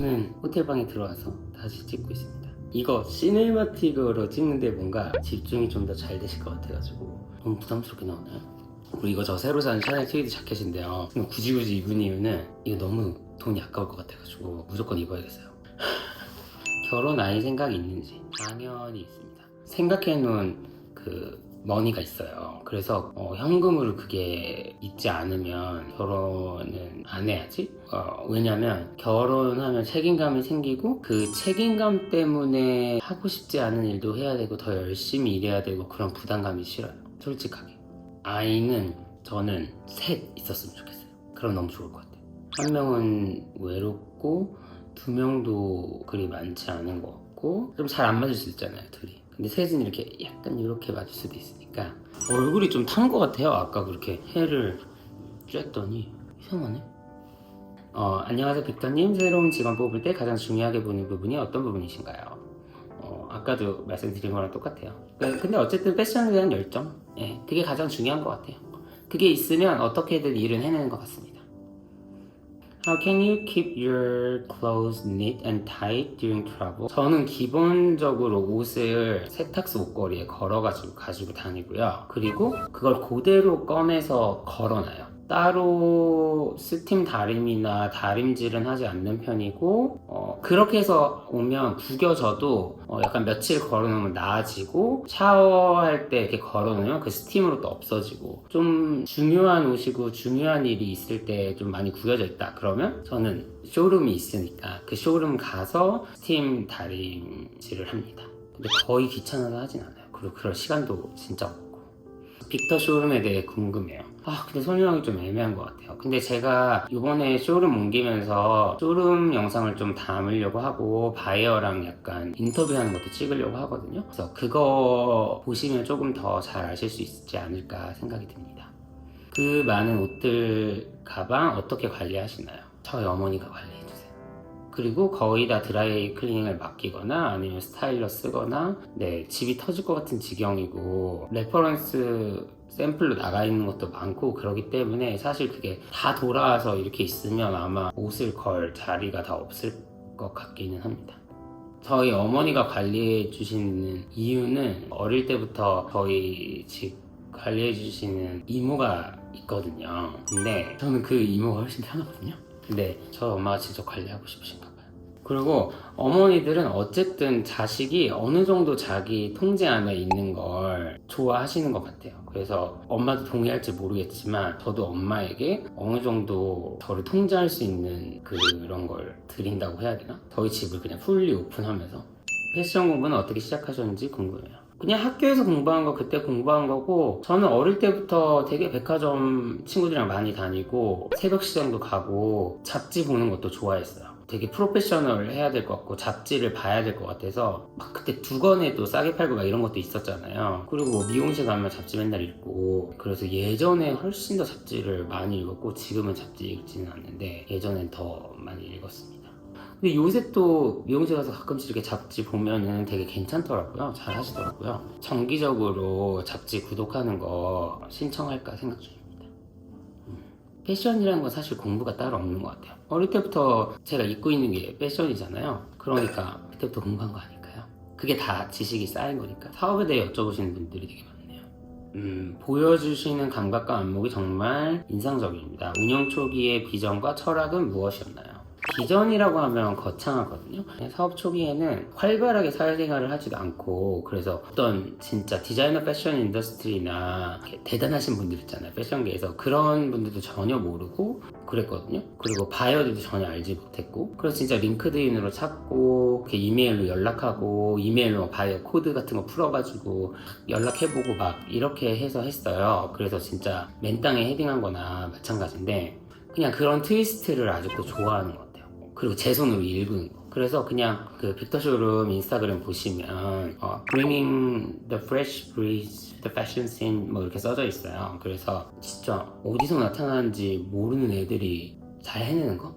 저는 호텔방에 들어와서 다시 찍고 있습니다. 이거 시네마틱으로 찍는데 뭔가 집중이 좀 더 잘 되실 것 같아가지고 너무 부담스럽게 나오나요? 그리고 이거 저 새로 산 샤넬 트위드 자켓인데요. 굳이 입은 이유는 이거 너무 돈이 아까울 것 같아가지고 무조건 입어야겠어요. 결혼 아이 생각이 있는지 당연히 있습니다. 생각해놓은 머니가 있어요. 그래서 현금으로 그게 있지 않으면 결혼은 안 해야지. 왜냐면 결혼하면 책임감이 생기고 그 책임감 때문에 하고 싶지 않은 일도 해야 되고 더 열심히 일해야 되고 그런 부담감이 싫어요. 솔직하게. 아이는 저는 셋 있었으면 좋겠어요. 그럼 너무 좋을 것 같아요. 한 명은 외롭고 두 명도 그리 많지 않은 것 같고 좀 잘 안 맞을 수 있잖아요, 둘이. 근데 셋은 이렇게 약간 이렇게 맞을 수도 있으니까 얼굴이 좀 탄 것 같아요. 아까 그렇게 해를 쬐더니 이상하네. 안녕하세요 빅터님. 새로운 직원 뽑을 때 가장 중요하게 보는 부분이 어떤 부분이신가요? 아까도 말씀드린 거랑 똑같아요. 근데 어쨌든 패션에 대한 열정, 그게 가장 중요한 것 같아요. 그게 있으면 어떻게든 일은 해내는 것 같습니다. How can you keep your clothes neat and tight during travel? 저는 기본적으로 옷을 세탁소 옷걸이에 걸어가지고 가지고 다니고요. 그리고 그걸 그대로 꺼내서 걸어놔요. 따로 스팀 다림이나 다림질은 하지 않는 편이고 그렇게 해서 오면 구겨져도 약간 며칠 걸어놓으면 나아지고 샤워할 때 이렇게 걸어놓으면 그 스팀으로 또 없어지고 좀 중요한 옷이고 중요한 일이 있을 때 좀 많이 구겨져 있다 그러면 저는 쇼룸이 있으니까 그 쇼룸 가서 스팀 다림질을 합니다. 근데 거의 귀찮아서 하진 않아요. 그리고 그럴 시간도 진짜 없고. 빅터 쇼룸에 대해 궁금해요. 근데 설명이 좀 애매한 것 같아요. 근데 제가 이번에 쇼룸 옮기면서 쇼룸 영상을 좀 담으려고 하고 바이어랑 약간 인터뷰하는 것도 찍으려고 하거든요. 그래서 그거 보시면 조금 더 잘 아실 수 있지 않을까 생각이 듭니다. 그 많은 옷들 가방 어떻게 관리하시나요? 저희 어머니가 관리해주세요. 그리고 거의 다 드라이 클리닝을 맡기거나 아니면 스타일러 쓰거나 집이 터질 것 같은 지경이고 레퍼런스 샘플로 나가 있는 것도 많고 그러기 때문에 사실 그게 다 돌아와서 이렇게 있으면 아마 옷을 걸 자리가 다 없을 것 같기는 합니다. 저희 어머니가 관리해 주시는 이유는 어릴 때부터 저희 집 관리해 주시는 이모가 있거든요. 근데 저는 그 이모가 훨씬 편하거든요. 근데 저 엄마가 직접 관리하고 싶으신가 봐요. 그리고 어머니들은 어쨌든 자식이 어느 정도 자기 통제 안에 있는 걸 좋아하시는 것 같아요. 그래서 엄마도 동의할지 모르겠지만 저도 엄마에게 어느 정도 저를 통제할 수 있는 그런 걸 드린다고 해야 되나? 저희 집을 그냥 풀리 오픈하면서. 패션 공부는 어떻게 시작하셨는지 궁금해요. 그냥 학교에서 공부한 거 그때 공부한 거고 저는 어릴 때부터 되게 백화점 친구들이랑 많이 다니고 새벽 시장도 가고 잡지 보는 것도 좋아했어요. 되게 프로페셔널 해야 될 것 같고 잡지를 봐야 될 것 같아서 막 그때 두권에도 싸게 팔고 막 이런 것도 있었잖아요. 그리고 뭐 미용실 가면 잡지 맨날 읽고 그래서 예전에 훨씬 더 잡지를 많이 읽었고 지금은 잡지 읽지는 않는데 예전엔 더 많이 읽었습니다. 근데 요새 또 미용실 가서 가끔씩 이렇게 잡지 보면은 되게 괜찮더라고요. 잘 하시더라고요. 정기적으로 잡지 구독하는 거 신청할까 생각 중입니다. 패션이라는 건 사실 공부가 따로 없는 것 같아요. 어릴 때부터 제가 입고 있는 게 패션이잖아요. 그러니까 그때부터 공부한 거 아닐까요? 그게 다 지식이 쌓인 거니까. 사업에 대해 여쭤보시는 분들이 되게 많네요. 보여주시는 감각과 안목이 정말 인상적입니다. 운영 초기의 비전과 철학은 무엇이었나요? 비전이라고 하면 거창하거든요. 사업 초기에는 활발하게 사회생활을 하지도 않고 그래서 어떤 진짜 디자이너 패션 인더스트리나 대단하신 분들 있잖아요. 패션계에서 그런 분들도 전혀 모르고 그랬거든요. 그리고 바이어들도 전혀 알지 못했고 그래서 진짜 링크드인으로 찾고 이메일로 연락하고 이메일로 바이어 코드 같은 거 풀어가지고 연락해보고 막 이렇게 해서 했어요. 그래서 진짜 맨땅에 헤딩한 거나 마찬가지인데 그냥 그런 트위스트를 아직도 좋아하는 것 같아요. 그리고 제 손으로 읽은 거. 그래서 그냥 그 빅터 쇼룸 인스타그램 보시면 Bringing the fresh breeze, the fashion scene 뭐 이렇게 써져 있어요. 그래서 진짜 어디서 나타나는지 모르는 애들이 잘 해내는 거?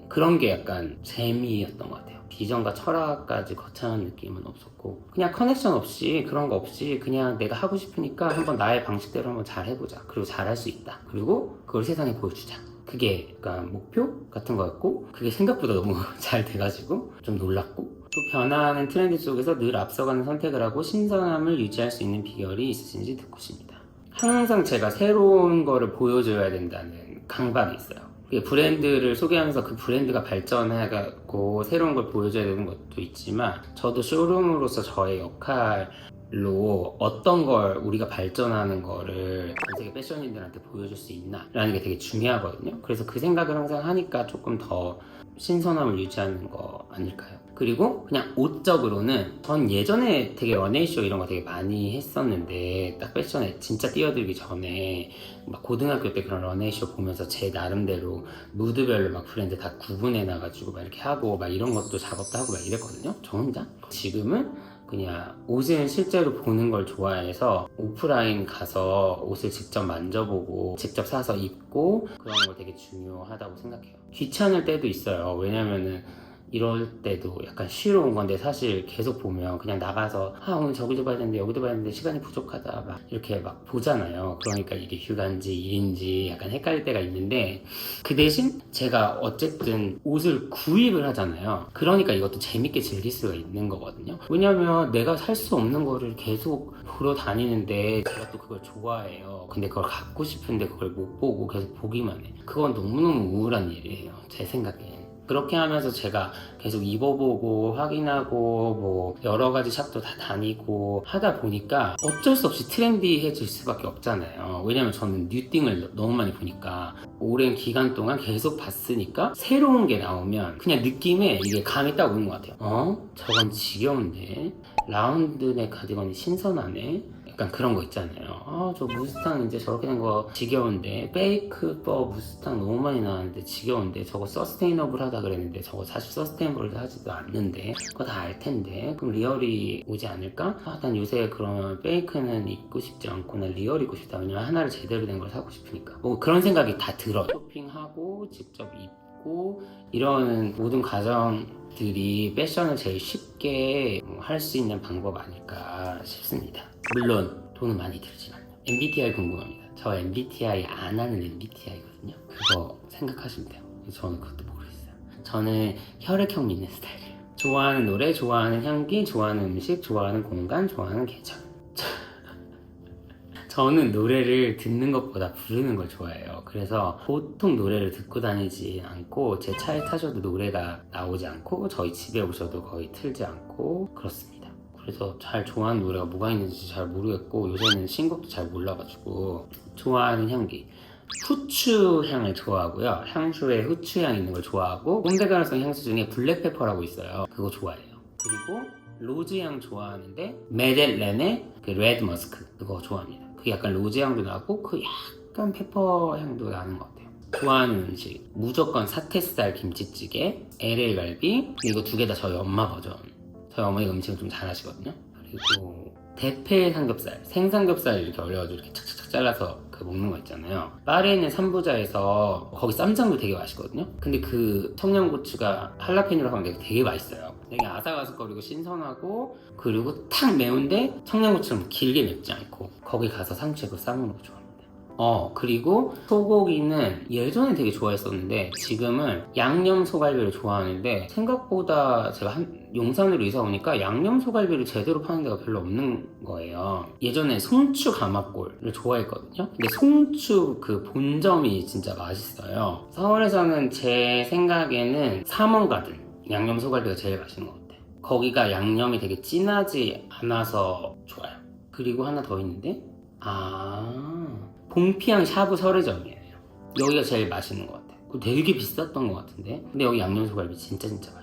그런 게 약간 재미였던 것 같아요. 비전과 철학까지 거창한 느낌은 없었고 그냥 커넥션 없이 그런 거 없이 그냥 내가 하고 싶으니까 한번 나의 방식대로 한번 잘 해보자. 그리고 잘할 수 있다. 그리고 그걸 세상에 보여주자. 그게 약간 목표 같은 거였고 그게 생각보다 너무 잘 돼가지고 좀 놀랐고 또 변화하는 트렌드 속에서 늘 앞서가는 선택을 하고 신선함을 유지할 수 있는 비결이 있으신지 듣고 싶습니다. 항상 제가 새로운 거를 보여줘야 된다는 강박이 있어요. 브랜드를 소개하면서 그 브랜드가 발전해가고 새로운 걸 보여줘야 되는 것도 있지만 저도 쇼룸으로서 저의 역할로 어떤 걸 우리가 발전하는 거를 전 세계 패션인들한테 보여줄 수 있나 라는 게 되게 중요하거든요. 그래서 그 생각을 항상 하니까 조금 더 신선함을 유지하는 거 아닐까요? 그리고 그냥 옷적으로는 전 예전에 되게 런웨이쇼 이런 거 되게 많이 했었는데 딱 패션에 진짜 뛰어들기 전에 막 고등학교 때 그런 런웨이쇼 보면서 제 나름대로 무드별로 막 브랜드 다 구분해놔가지고 막 이렇게 하고 막 이런 것도 작업도 하고 막 이랬거든요. 저 혼자. 지금은 그냥 옷은 실제로 보는 걸 좋아해서 오프라인 가서 옷을 직접 만져보고 직접 사서 입고 그런 걸 되게 중요하다고 생각해요. 귀찮을 때도 있어요. 왜냐면은 이럴 때도 약간 쉬러 온 건데 사실 계속 보면 그냥 나가서 오늘 저기도 봐야 되는데 여기도 봐야 되는데 시간이 부족하다 막 이렇게 막 보잖아요. 그러니까 이게 휴가인지 일인지 약간 헷갈릴 때가 있는데 그 대신 제가 어쨌든 옷을 구입을 하잖아요. 그러니까 이것도 재밌게 즐길 수가 있는 거거든요. 왜냐면 내가 살 수 없는 거를 계속 보러 다니는데 제가 또 그걸 좋아해요. 근데 그걸 갖고 싶은데 그걸 못 보고 계속 보기만 해. 그건 너무너무 우울한 일이에요. 제 생각에. 그렇게 하면서 제가 계속 입어보고 확인하고 뭐 여러 가지 샵도 다 다니고 하다 보니까 어쩔 수 없이 트렌디해질 수밖에 없잖아요. 왜냐면 저는 뉴띵을 너무 많이 보니까 오랜 기간 동안 계속 봤으니까 새로운 게 나오면 그냥 느낌에 이게 감이 딱 오는 것 같아요. 저건 지겨운데 라운드넥 가디건이 신선하네. 약간 그런 거 있잖아요. 저 무스탕 이제 저렇게 된 거 지겨운데 페이크 무스탕 너무 많이 나왔는데 지겨운데 저거 서스테이너블 하다 그랬는데 저거 사실 서스테이너블 하지도 않는데 그거 다 알 텐데 그럼 리얼이 오지 않을까? 난 요새 그러면 페이크는 입고 싶지 않고 난 리얼 입고 싶다. 왜냐면 하나를 제대로 된 걸 사고 싶으니까 뭐 그런 생각이 다 들어요. 쇼핑하고 직접 입고 이런 모든 과정들이 패션을 제일 쉽게 할 수 있는 방법 아닐까 싶습니다. 물론 돈은 많이 들지만요. MBTI 궁금합니다. 저 MBTI 안 하는 MBTI거든요. 그거 생각하시면 돼요. 저는 그것도 모르겠어요. 저는 혈액형 믿는 스타일이에요. 좋아하는 노래, 좋아하는 향기, 좋아하는 음식, 좋아하는 공간, 좋아하는 계절. 저는 노래를 듣는 것보다 부르는 걸 좋아해요. 그래서 보통 노래를 듣고 다니지 않고 제 차에 타셔도 노래가 나오지 않고 저희 집에 오셔도 거의 틀지 않고 그렇습니다. 그래서 잘 좋아하는 노래가 뭐가 있는지 잘 모르겠고 요새는 신곡도 잘 몰라가지고 좋아하는 향기 후추 향을 좋아하고요. 향수에 후추 향 있는 걸 좋아하고 꼰대 가능성 향수 중에 블랙페퍼라고 있어요. 그거 좋아해요. 그리고 로즈 향 좋아하는데 메델렌의 그 레드 머스크 그거 좋아합니다. 그게 약간 로즈 향도 나고 그 약간 페퍼 향도 나는 것 같아요. 좋아하는 음식 무조건 사태살 김치찌개, LA 갈비 이거 두 개 다 저희 엄마 버전. 저희 어머니가 음식을 좀 잘하시거든요. 그리고 대패 삼겹살, 생삼겹살 이렇게 얼려가지고 이렇게 착착착 잘라서 그 먹는 거 있잖아요. 파리에 있는 삼부자에서 거기 쌈장도 되게 맛있거든요. 근데 그 청양고추가 할라페뇨로 하면 되게 맛있어요. 되게 아삭아삭거리고 신선하고 그리고 탁 매운데 청양고추처럼 길게 맵지 않고 거기 가서 상추에 그거 싸먹는 거 좋아합니다. 그리고 소고기는 예전에 되게 좋아했었는데 지금은 양념 소갈비를 좋아하는데 생각보다 제가 용산으로 이사 오니까 양념 소갈비를 제대로 파는 데가 별로 없는 거예요. 예전에 송추 가마골을 좋아했거든요. 근데 송추 그 본점이 진짜 맛있어요. 서울에서는 제 생각에는 삼원가든 양념 소갈비가 제일 맛있는 것 같아요. 거기가 양념이 되게 진하지 않아서 좋아요. 그리고 하나 더 있는데 봉피앙 샤브 설해점이에요. 여기가 제일 맛있는 것 같아요. 되게 비쌌던 것 같은데 근데 여기 양념소갈비 진짜 맛있어요.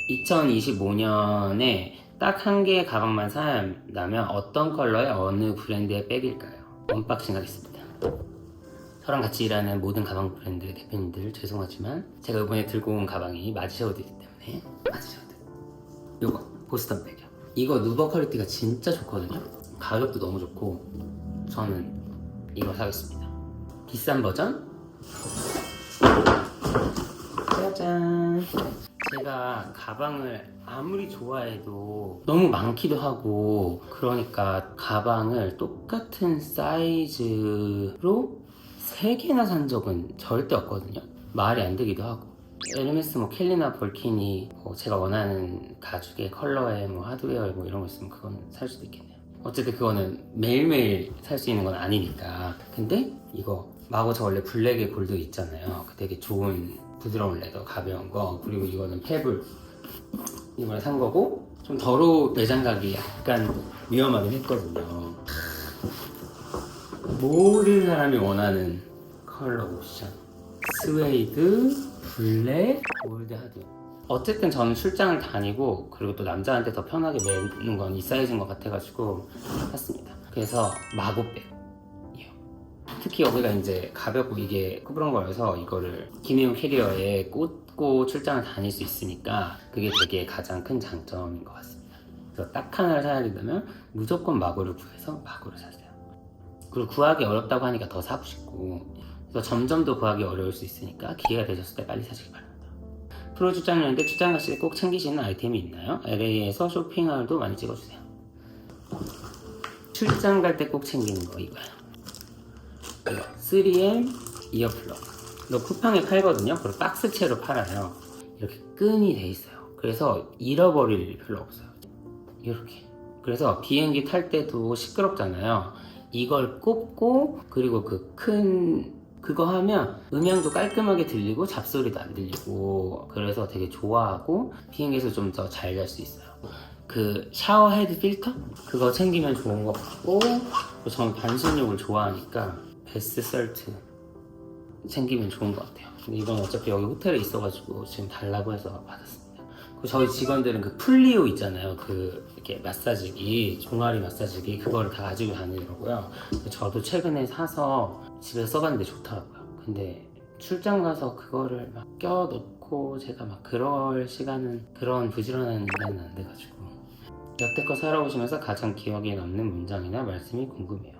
2025년에 딱 한 개의 가방만 산다면 어떤 컬러의 어느 브랜드의 백일까요? 언박싱 하겠습니다. 저랑 같이 일하는 모든 가방 브랜드 대표님들 죄송하지만 제가 이번에 들고 온 가방이 마지셔우드이기 때문에 마지셔우드 요거 보스턴 백이요. 이거 누버 퀄리티가 진짜 좋거든요. 가격도 너무 좋고 저는 이거 사겠습니다. 비싼 버전 짜잔. 제가 가방을 아무리 좋아해도 너무 많기도 하고 그러니까 가방을 똑같은 사이즈로 3개나 산 적은 절대 없거든요. 말이 안 되기도 하고. 에르메스 뭐 켈리나 볼키니 뭐 제가 원하는 가죽의 컬러에 뭐 하드웨어 뭐 이런 거 있으면 그건 살 수도 있겠네요. 어쨌든 그거는 매일매일 살 수 있는 건 아니니까. 근데 이거 마고차 원래 블랙의 골드 있잖아요. 그 되게 좋은 부드러운 레더 가벼운 거. 그리고 이거는 페블 이번에 산 거고 좀 더러운 내장각이 약간 위험하긴 했거든요. 모든 사람이 원하는 컬러 옵션 스웨이드, 블랙, 골드 하드. 어쨌든 저는 출장을 다니고 그리고 또 남자한테 더 편하게 매는 건 이 사이즈인 것 같아가지고 샀습니다. 그래서 마고백이에요. 특히 여기가 이제 가볍고 이게 꾸부런 거여서 이거를 기내용 캐리어에 꽂고 출장을 다닐 수 있으니까 그게 되게 가장 큰 장점인 것 같습니다. 그래서 딱 하나를 사야 된다면 무조건 마고를 구해서 마고를 사세요. 그리고 구하기 어렵다고 하니까 더 사고 싶고, 그래서 점점 더 구하기 어려울 수 있으니까 기회가 되셨을 때 빨리 사시기 바랍니다. 프로 출장용인데 출장 가실 때 꼭 챙기시는 아이템이 있나요? LA에서 쇼핑하울도 많이 찍어주세요. 출장 갈 때 꼭 챙기는 거 이거예요. 이거 3M 이어플러그. 이거 쿠팡에 팔거든요. 그리고 박스채로 팔아요. 이렇게 끈이 돼 있어요. 그래서 잃어버릴 일 별로 없어요. 이렇게. 그래서 비행기 탈 때도 시끄럽잖아요. 이걸 꼽고 그리고 그거 하면 음향도 깔끔하게 들리고 잡소리도 안 들리고 그래서 되게 좋아하고 비행기에서 좀 더 잘 잘 수 있어요. 그 샤워 헤드 필터? 그거 챙기면 좋은 것 같고, 저는 반신욕을 좋아하니까 베스 썰트 챙기면 좋은 것 같아요. 근데 이건 어차피 여기 호텔에 있어가지고 지금 달라고 해서 받았습니다. 저희 직원들은 그 풀리오 있잖아요. 그 이렇게 마사지기, 종아리 마사지기 그거를 다 가지고 다니더라고요. 저도 최근에 사서 집에서 써봤는데 좋더라고요. 근데 출장 가서 그거를 막 껴놓고 제가 막 그럴 시간은, 그런 부지런한 인간은 안 돼가지고. 여태껏 살아오시면서 가장 기억에 남는 문장이나 말씀이 궁금해요.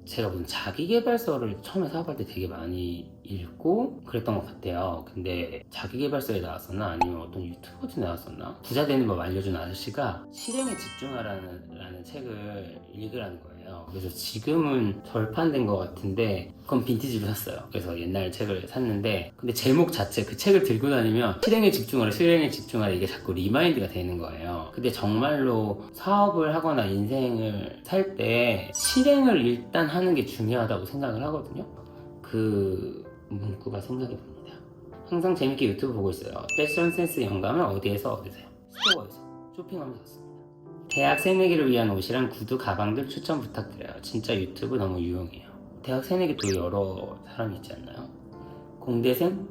제가 무슨 자기계발서를 처음에 사업할 때 되게 많이 읽고 그랬던 것 같아요. 근데 자기계발서에 나왔었나 아니면 어떤 유튜버에 나왔었나, 부자 되는 법 알려준 아저씨가 실행에 집중하라는 책을 읽으라는 거예요. 그래서 지금은 절판된 것 같은데 그건 빈티지로 샀어요. 그래서 옛날 책을 샀는데, 근데 제목 자체, 그 책을 들고 다니면 실행에 집중하라 이게 자꾸 리마인드가 되는 거예요. 근데 정말로 사업을 하거나 인생을 살 때 실행을 일단 하는 게 중요하다고 생각을 하거든요. 그 문구가 생각이 납니다. 항상 재밌게 유튜브 보고 있어요. 패션 센스 영감은 어디에서 얻으세요? 스토어에서 쇼핑하면서 샀습니다. 대학 새내기를 위한 옷이랑 구두, 가방들 추천 부탁드려요. 진짜 유튜브 너무 유용해요. 대학 새내기 또 여러 사람이 있지 않나요? 공대생?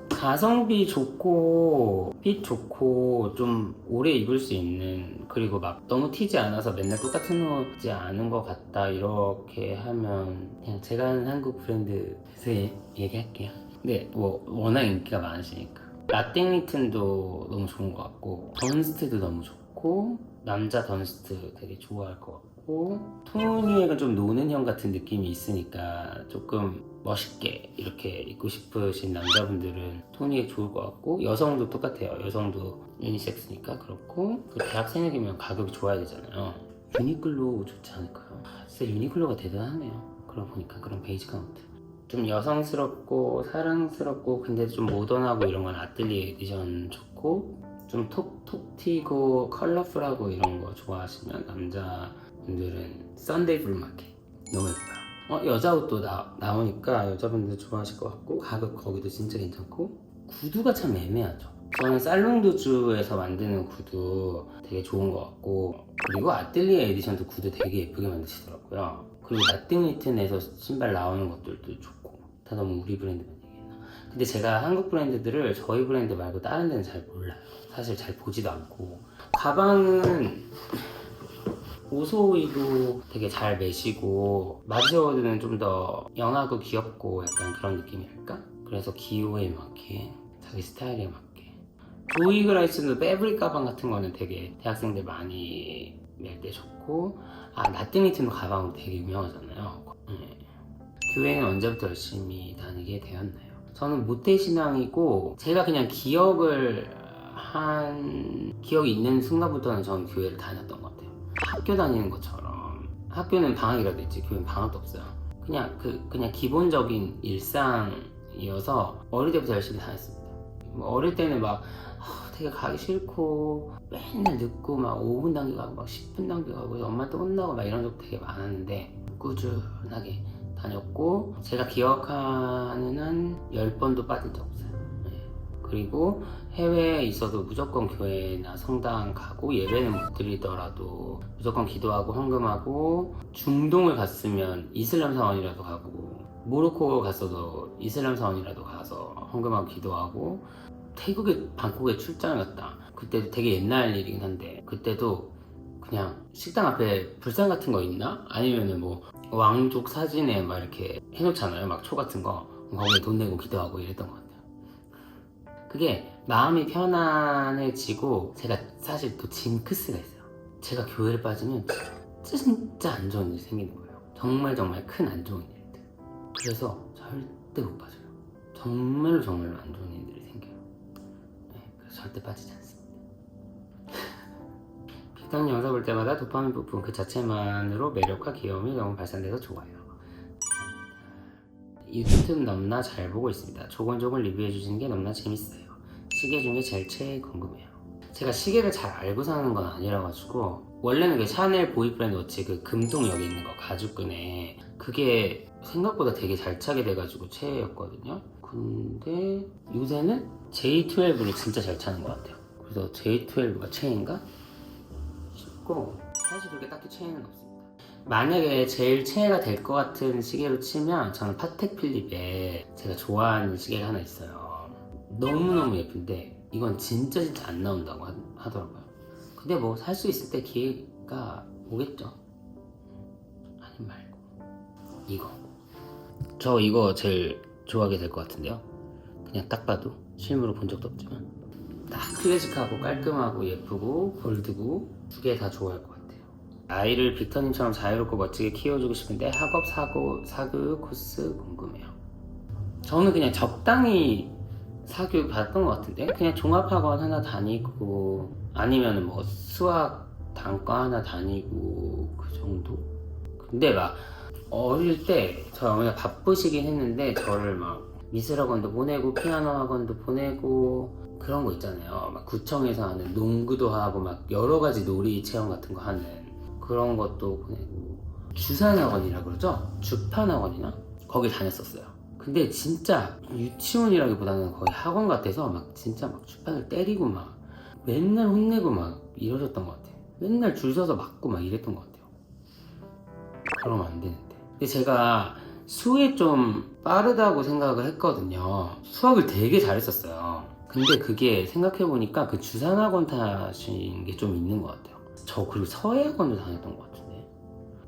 가성비 좋고 핏 좋고 좀 오래 입을 수 있는, 그리고 막 너무 튀지 않아서 맨날 똑같은 옷지 않은 것 같다 이렇게 하면 그냥 제가 하는 한국 브랜드에서 얘기할게요. 근데 뭐 워낙 인기가 많으시니까 라땡리튼도 너무 좋은 것 같고, 던스트도 너무 좋고, 남자 던스트 되게 좋아할 것 같고, 토니에가 좀 노는 형 같은 느낌이 있으니까 조금 멋있게 이렇게 입고 싶으신 남자분들은 토니에 좋을 것 같고, 여성도 똑같아요. 여성도 유니섹스니까 그렇고, 그 대학 새내기면 가격이 좋아야 되잖아요. 유니클로 좋지 않을까요? 진짜 유니클로가 대단하네요. 그러고 보니까 그런 베이직한 옷들 좀 여성스럽고 사랑스럽고 근데 좀 모던하고 이런 건 아틀리에 에디션 좋고, 좀 톡 튀고 컬러풀하고 이런 거 좋아하시면 남자분들은 썬데이 블루마켓 너무 예뻐요. 여자 옷도 나오니까 여자분들 좋아하실 것 같고, 가격 거기도 진짜 괜찮고, 구두가 참 애매하죠. 저는 살롱도주에서 만드는 구두 되게 좋은 것 같고, 그리고 아틀리에 에디션도 구두 되게 예쁘게 만드시더라고요. 그리고 나띵리튼에서 신발 나오는 것들도 좋고, 다 너무 우리 브랜드만 얘기했나. 근데 제가 한국 브랜드들을 저희 브랜드 말고 다른 데는 잘 몰라요. 사실 잘 보지도 않고. 가방은 오소이도 되게 잘 매시고, 마디워드는 좀 더 영하고 귀엽고 약간 그런 느낌이랄까? 그래서 기호에 맞게, 자기 스타일에 맞게. 조이그라이스도 패브릭 가방 같은 거는 되게 대학생들 많이 멜 때 좋고, 나띵리튼도 가방으로 되게 유명하잖아요. 교회는 언제부터 열심히 다니게 되었나요? 저는 모태신앙이고, 제가 그냥 기억이 있는 순간부터는 저는 교회를 다녔던 것 같아요. 학교 다니는 것처럼. 학교는 방학이라도 있지, 교회는 방학도 없어요. 그냥 기본적인 일상이어서 어릴 때부터 열심히 다녔습니다. 뭐 어릴 때는 막 되게 가기 싫고 맨날 늦고 막 5분 당겨가고 막 10분 당겨가고 엄마한테 혼나고 막 이런 적 되게 많았는데 꾸준하게 다녔고 제가 기억하는 한 10번도 빠진 적 없어요. 네. 그리고 해외에 있어도 무조건 교회나 성당 가고 예배는 못 드리더라도 무조건 기도하고 헌금하고 중동을 갔으면 이슬람 사원이라도 가고 모로코 갔어도 이슬람 사원이라도 가서 헌금하고 기도하고 태국에 방콕에 출장을 갔다. 그때도 되게 옛날 일이긴 한데 그때도 그냥 식당 앞에 불상 같은 거 있나? 아니면은 뭐 왕족 사진에 막 이렇게 해놓잖아요. 막 초 같은 거 거기에 돈 내고 기도하고 이랬던 것 같아요. 그게 마음이 편안해지고 제가 사실 또 징크스가 있어요. 제가 교회를 빠지면 진짜 안 좋은 일이 생기는 거예요. 정말 큰 안 좋은 일들. 그래서 절대 못 빠져요. 정말로 안 좋은 일들이 생겨요. 네, 그래서 절대 빠지지 않습니다. 비타민 영상 볼 때마다 도파민 부분 그 자체만으로 매력과 귀여움이 너무 발산돼서 좋아요. 유튜브 너무나 잘 보고 있습니다. 조곤조곤 리뷰해 주시는 게 너무나 재밌어요. 시계 중에 제일 최애 궁금해요. 제가 시계를 잘 알고 사는 건 아니라 가지고 원래는 그 샤넬 보이프렌드 워치 그 금동역에 있는 거 가죽끈에 그게 생각보다 되게 잘 차게 돼가지고 최애였거든요. 근데 요새는 J12를 진짜 잘 차는 것 같아요. 그래서 J12가 최애인가 싶고 사실 그렇게 딱히 최애는 없습니다. 만약에 제일 최애가 될 것 같은 시계로 치면 저는 파텍 필립에 제가 좋아하는 시계가 하나 있어요. 너무너무 예쁜데 이건 진짜 안 나온다고 하더라고요. 근데 뭐 살 수 있을 때 기회가 오겠죠. 아님 말고 저 이거 제일 좋아하게 될 것 같은데요. 그냥 딱 봐도 실물로 본 적도 없지만 딱 클래식하고 깔끔하고 예쁘고 골드고 두 개 다 좋아할 것 같아요. 아이를 빅터님처럼 자유롭고 멋지게 키워주고 싶은데 학업, 사교육 코스 궁금해요. 저는 그냥 적당히 사교육 받았던 것 같은데 그냥 종합학원 하나 다니고 아니면 뭐 수학 단과 하나 다니고 그 정도? 근데 막 어릴 때 저희 어머니가 바쁘시긴 했는데 저를 막 미술학원도 보내고 피아노 학원도 보내고 그런 거 있잖아요. 막 구청에서 하는 농구도 하고 막 여러 가지 놀이 체험 같은 거 하는 그런 것도 보내고 주산학원이라 그러죠? 주판학원이나? 거기 다녔었어요. 근데 진짜 유치원이라기보다는 거의 학원 같아서 막 진짜 막 주판을 때리고 막 맨날 혼내고 막 이러셨던 것 같아요. 맨날 줄 서서 맞고 막 이랬던 것 같아요. 그러면 안 되는데. 근데 제가 수에 좀 빠르다고 생각을 했거든요. 수학을 되게 잘했었어요. 근데 그게 생각해보니까 그 주산학원 탓인 게 좀 있는 것 같아요. 저 그리고 서예학원도 다녔던 것 같은데.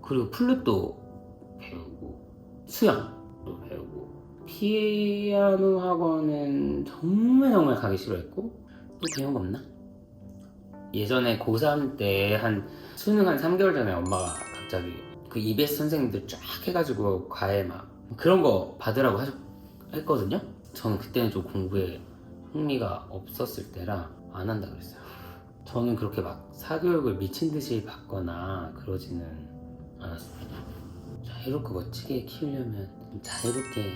그리고 플룻도 배우고 수영도 배우고 피아노 학원은 정말 가기 싫어했고 또 배운 거 없나? 예전에 고3 때 한 수능 한 3개월 전에 엄마가 갑자기 그 EBS 선생님들 쫙 해가지고 과외 막 그런 거 받으라고 했거든요. 저는 그때는 좀 공부에 흥미가 없었을 때라 안 한다 그랬어요. 저는 그렇게 막 사교육을 미친 듯이 받거나 그러지는 않았습니다. 자유롭고 멋지게 키우려면 좀 자유롭게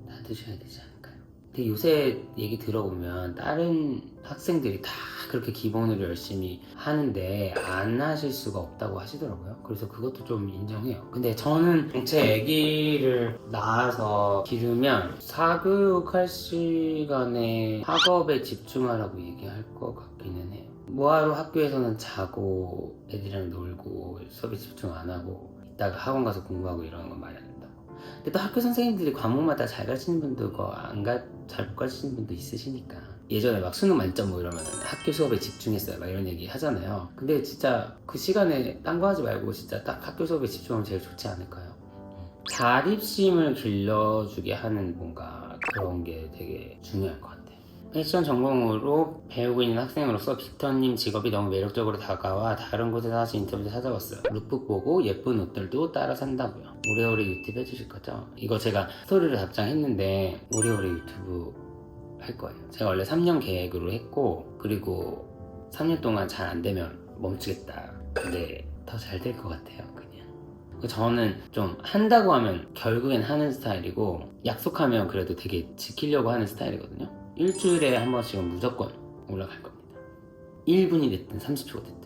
놔두셔야 되지 않을까요? 근데 요새 얘기 들어보면 다른 학생들이 다 그렇게 기본으로 열심히 하는데 안 하실 수가 없다고 하시더라고요. 그래서 그것도 좀 인정해요. 근데 저는 제 아기를 낳아서 기르면 사교육할 시간에 학업에 집중하라고 얘기할 것 같기는 해요. 뭐하러 학교에서는 자고 애들이랑 놀고 수업에 집중 안 하고 이따가 학원 가서 공부하고 이러는 건 말이 안 된다고. 근데 또 학교 선생님들이 과목마다 잘 가르치는 분도 있고 잘 못 가르치는 분도 있으시니까 예전에 막 수능 만점 뭐 이러면 학교 수업에 집중했어요 막 이런 얘기 하잖아요. 근데 진짜 그 시간에 딴 거 하지 말고 진짜 딱 학교 수업에 집중하면 제일 좋지 않을까요? 자립심을 길러주게 하는 뭔가 그런 게 되게 중요할 것 같아요. 패션 전공으로 배우고 있는 학생으로서 빅터님 직업이 너무 매력적으로 다가와 다른 곳에서 하신 인터뷰도 찾아봤어요. 룩북 보고 예쁜 옷들도 따라 산다고요. 오래오래 유튜브 해주실 거죠? 이거 제가 스토리를 답장했는데 오래오래 유튜브 할 거예요. 제가 원래 3년 계획으로 했고 그리고 3년 동안 잘 안 되면 멈추겠다. 근데 더 잘 될 것 같아요. 그냥 저는 좀 한다고 하면 결국엔 하는 스타일이고 약속하면 그래도 되게 지키려고 하는 스타일이거든요. 일주일에 한 번씩은 무조건 올라갈 겁니다. 1분이 됐든 30초가 됐든.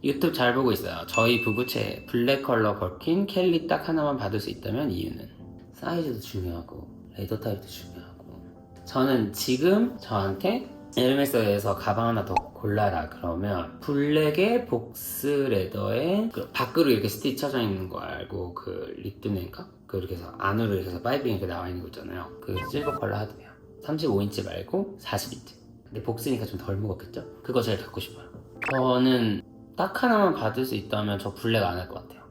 유튜브 잘 보고 있어요. 저희 부부채 블랙 컬러 버킨 켈리 딱 하나만 받을 수 있다면 이유는 사이즈도 중요하고 레더 타입도 중요하고 저는 지금 저한테 에르메스에서 가방 하나 더 골라라 그러면 블랙에 복스 레더에 그 밖으로 이렇게 스티치 쳐져 있는 거 알고 그 립드네인가? 그렇게 해서 안으로 이렇게 해서 파이핑 이렇게 나와 있는 거 있잖아요. 그 실버 컬러 하드웨어 35인치 말고 40인치. 근데 복스니까 좀 덜 무겁겠죠? 그거 제일 갖고 싶어요. 저는 딱 하나만 받을 수 있다면 저 블랙 안 할 것 같아요.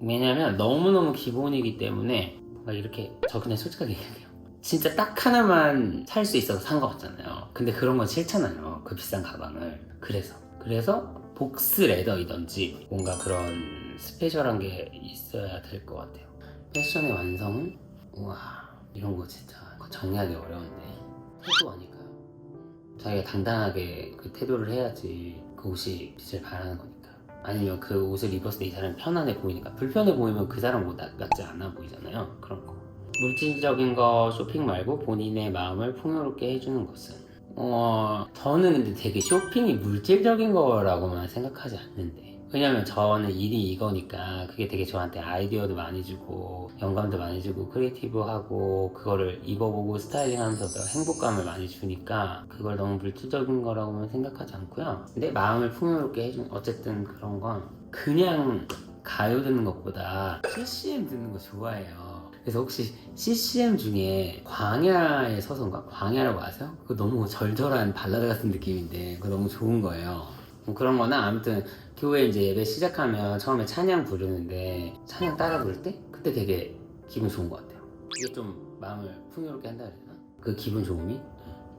왜냐면 너무너무 기본이기 때문에 막 이렇게 저 그냥 솔직하게 얘기해요. 진짜 딱 하나만 살 수 있어서 산 것 같잖아요. 근데 그런 건 싫잖아요. 그 비싼 가방을. 그래서 복스 레더이던지 뭔가 그런 스페셜한 게 있어야 될 것 같아요. 패션의 완성은? 우와 이런 거 진짜 정리하기 어려운데 태도 아닐까요? 자기가 당당하게 그 태도를 해야지 그 옷이 빛을 발하는 거니까. 아니면 그 옷을 입었을 때 이 사람이 편안해 보이니까. 불편해 보이면 그 사람 옷 낫지 않아 보이잖아요. 그런 거. 물질적인 거 쇼핑 말고 본인의 마음을 풍요롭게 해주는 것은 저는 근데 되게 쇼핑이 물질적인 거라고만 생각하지 않는데 왜냐면 저는 일이 이거니까 그게 되게 저한테 아이디어도 많이 주고 영감도 많이 주고 크리에이티브하고 그거를 입어보고 스타일링하면서도 행복감을 많이 주니까 그걸 너무 물질적인 거라고만 생각하지 않고요. 근데 마음을 풍요롭게 해주는 어쨌든 그런 건 그냥 가요 듣는 것보다 CCM 듣는 거 좋아해요. 그래서 혹시 CCM 중에 광야의 서성가? 광야라고 아세요? 그거 너무 절절한 발라드 같은 느낌인데 그거 너무 좋은 거예요. 뭐 그런 거나 아무튼 교회 이제 예배 시작하면 처음에 찬양 부르는데 찬양 따라 부를 때 그때 되게 기분 좋은 것 같아요. 이게 좀 마음을 풍요롭게 한다 그래야 되나? 그 기분 좋음이?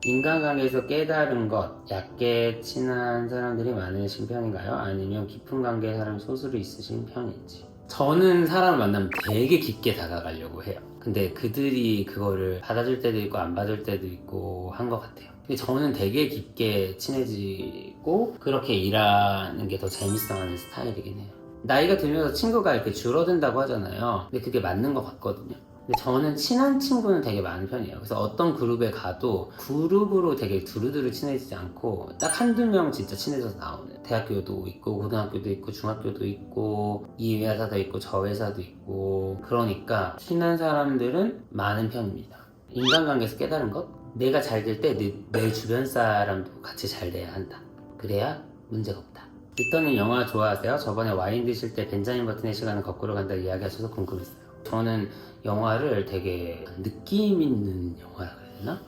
인간관계에서 깨달은 것, 얕게 친한 사람들이 많으신 편인가요? 아니면 깊은 관계의 사람이 소수로 있으신 편인지? 저는 사람을 만나면 되게 깊게 다가가려고 해요. 근데 그들이 그거를 받아줄 때도 있고 안 받을 때도 있고 한 것 같아요. 근데 저는 되게 깊게 친해지고 그렇게 일하는 게 더 재밌어 하는 스타일이긴 해요. 나이가 들면서 친구가 이렇게 줄어든다고 하잖아요. 근데 그게 맞는 것 같거든요. 근데 저는 친한 친구는 되게 많은 편이에요. 그래서 어떤 그룹에 가도 그룹으로 되게 두루두루 친해지지 않고 딱 한두 명 진짜 친해져서 나오는. 대학교도 있고 고등학교도 있고 중학교도 있고 이 회사도 있고 저 회사도 있고 그러니까 친한 사람들은 많은 편입니다. 인간관계에서 깨달은 것? 내가 잘 될 때 내 주변 사람도 같이 잘 돼야 한다. 그래야 문제가 없다. 리터님 영화 좋아하세요? 저번에 와인 드실 때 벤자민 버튼의 시간을 거꾸로 간다 이야기하셔서 궁금했어요. 저는 영화를 되게 느낌 있는 영화라 그래야 되나?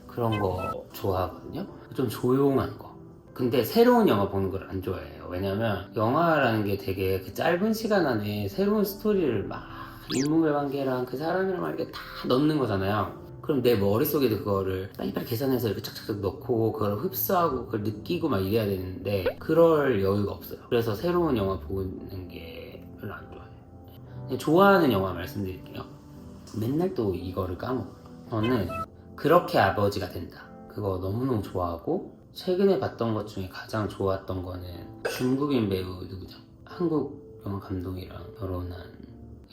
그런 거 좋아하거든요. 좀 조용한 거. 근데 새로운 영화 보는 걸 안 좋아해요. 왜냐면 영화라는 게 되게 그 짧은 시간 안에 새로운 스토리를 막 인물의 관계랑 그 사람이랑 막 이렇게 다 넣는 거잖아요. 그럼 내 머릿속에도 그거를 빨리빨리 계산해서 이렇게 착착착 넣고 그걸 흡수하고 그걸 느끼고 막 이래야 되는데 그럴 여유가 없어요. 그래서 새로운 영화 보는 게 별로 안 좋아해요. 그냥 좋아하는 영화 말씀드릴게요. 맨날 또 이거를 까먹어요. 저는 그렇게 아버지가 된다. 그거 너무너무 좋아하고 최근에 봤던 것 중에 가장 좋았던 거는 중국인 배우 누구죠? 한국 영화 감독이랑 결혼한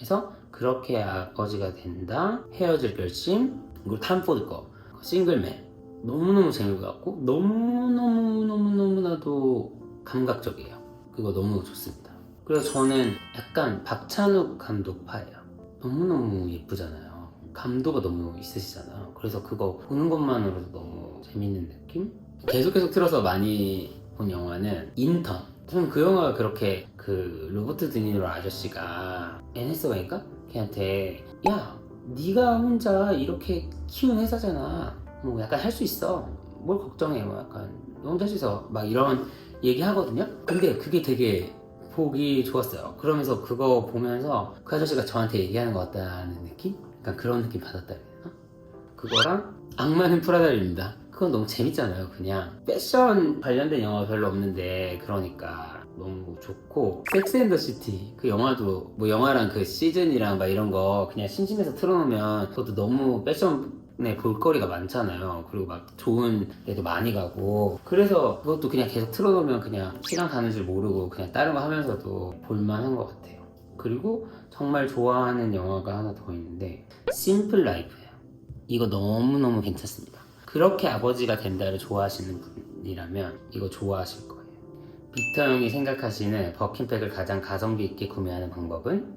해서 그렇게 아버지가 된다. 헤어질 결심. 그리고 탐포드 거 싱글맨 너무너무 재미있고 너무나도 감각적이에요. 그거 너무 좋습니다. 그래서 저는 약간 박찬욱 감독 파예요. 너무너무 예쁘잖아요. 감도가 너무 있으시잖아요. 그래서 그거 보는 것만으로도 너무 재밌는 느낌? 계속 틀어서 많이 본 영화는 인턴. 저는 그 영화가 그렇게 그 로버트 드니로 아저씨가 NSY인가? 걔한테 야 네가 혼자 이렇게 키운 회사잖아. 뭐 약간 할 수 있어. 뭘 걱정해. 뭐 약간 너 혼자 할 수 있어. 막 이런 얘기 하거든요. 근데 그게 되게 보기 좋았어요. 그러면서 그거 보면서 그 아저씨가 저한테 얘기하는 것 같다는 느낌? 약간 그런 느낌 받았다 해야 되나? 그거랑 악마는 프라다입니다. 그건 너무 재밌잖아요. 그냥 패션 관련된 영화 별로 없는데 그러니까 너무 좋고 섹스 앤 더 시티 그 영화도 뭐 영화랑 그 시즌이랑 막 이런 거 그냥 심심해서 틀어놓으면 그것도 너무 패션에 볼거리가 많잖아요. 그리고 막 좋은 데도 많이 가고 그래서 그것도 그냥 계속 틀어놓으면 그냥 시간 가는 줄 모르고 그냥 다른 거 하면서도 볼만한 것 같아요. 그리고 정말 좋아하는 영화가 하나 더 있는데 심플 라이프예요. 이거 너무너무 괜찮습니다. 그렇게 아버지가 된다를 좋아하시는 분이라면 이거 좋아하실 거예요. 빅터 형이 생각하시는 버킨백을 가장 가성비 있게 구매하는 방법은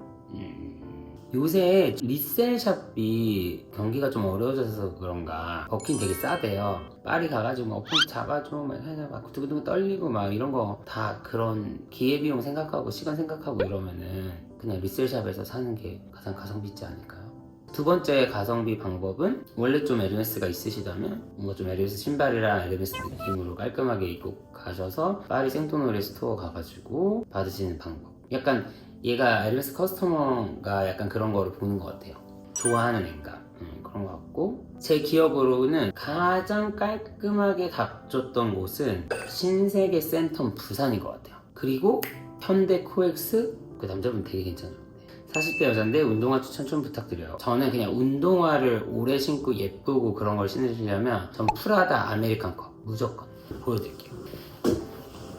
요새 리셀샵이 경기가 좀 어려워져서 그런가 버킨 되게 싸대요. 파리 가가지고 뭐 폰 잡아줘 막 해서 막 두근두근 떨리고 막 이런 거 다 그런 기회비용 생각하고 시간 생각하고 이러면은 그냥 리셀샵에서 사는 게 가장 가성비 있지 않을까요? 두 번째 가성비 방법은 원래 좀 에르메스가 있으시다면 뭔가 좀 에르메스 신발이랑 에르메스 느낌으로 깔끔하게 입고 가셔서 파리 생토노레 스토어 가가지고 받으시는 방법. 약간 얘가 에르메스 커스터머가 약간 그런 거를 보는 것 같아요. 좋아하는 애인가 그런 것 같고, 제 기억으로는 가장 깔끔하게 답줬던 곳은 신세계 센텀 부산인 것 같아요. 그리고 현대 코엑스, 그 남자분 되게 괜찮아요. 40대 여잔데 운동화 추천 좀 부탁드려요. 저는 그냥 운동화를 오래 신고 예쁘고 그런 걸 신으시려면 전 프라다 아메리칸 컵 무조건 보여드릴게요.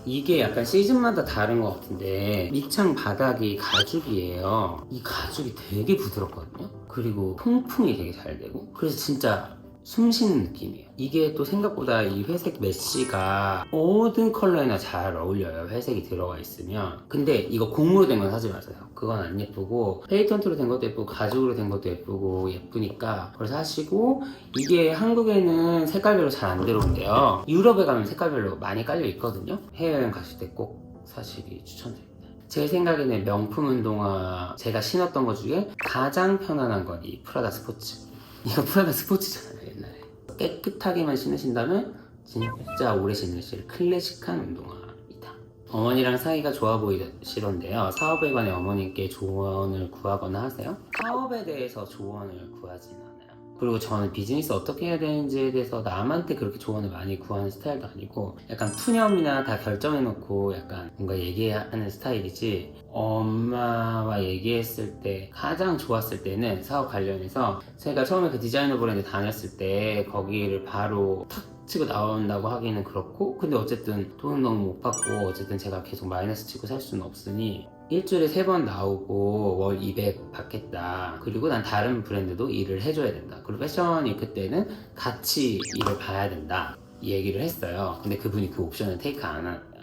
이게 약간 시즌마다 다른 것 같은데 밑창 바닥이 가죽이에요. 이 가죽이 되게 부드럽거든요. 그리고 통풍이 되게 잘 되고, 그래서 진짜 숨 쉬는 느낌이에요. 이게 또 생각보다 이 회색 메쉬가 모든 컬러에나 잘 어울려요. 회색이 들어가 있으면. 근데 이거 고무로 된 건 사지 마세요. 그건 안 예쁘고, 페이턴트로 된 것도 예쁘고 가죽으로 된 것도 예쁘고 예쁘니까 그걸 사시고, 이게 한국에는 색깔별로 잘 안 들어온대요. 유럽에 가면 색깔별로 많이 깔려 있거든요. 해외여행 가실 때 꼭 사시기 추천드립니다. 제 생각에는 명품 운동화 제가 신었던 것 중에 가장 편안한 건 이 프라다 스포츠. 이거 프라다 스포츠잖아요, 옛날에. 깨끗하게만 신으신다면 진짜 오래 신으실 클래식한 운동화이다. 어머니랑 사이가 좋아 보이시던데요. 사업에 관해 어머님께 조언을 구하거나 하세요? 사업에 대해서 조언을 구하진 않아요. 그리고 저는 비즈니스 어떻게 해야 되는지에 대해서 남한테 그렇게 조언을 많이 구하는 스타일도 아니고, 약간 푸념이나 다 결정해놓고 약간 뭔가 얘기하는 스타일이지, 엄마와 얘기했을 때 가장 좋았을 때는 사업 관련해서 제가 처음에 그 디자이너 브랜드 다녔을 때 거기를 바로 탁 치고 나온다고 하기는 그렇고, 근데 어쨌든 돈은 너무 못 받고 어쨌든 제가 계속 마이너스 치고 살 수는 없으니 일주일에 3번 나오고 월 200 받겠다. 그리고 난 다른 브랜드도 일을 해줘야 된다. 그리고 패션이 그때는 같이 일을 봐야 된다. 이 얘기를 했어요. 근데 그분이 그 옵션을 테이크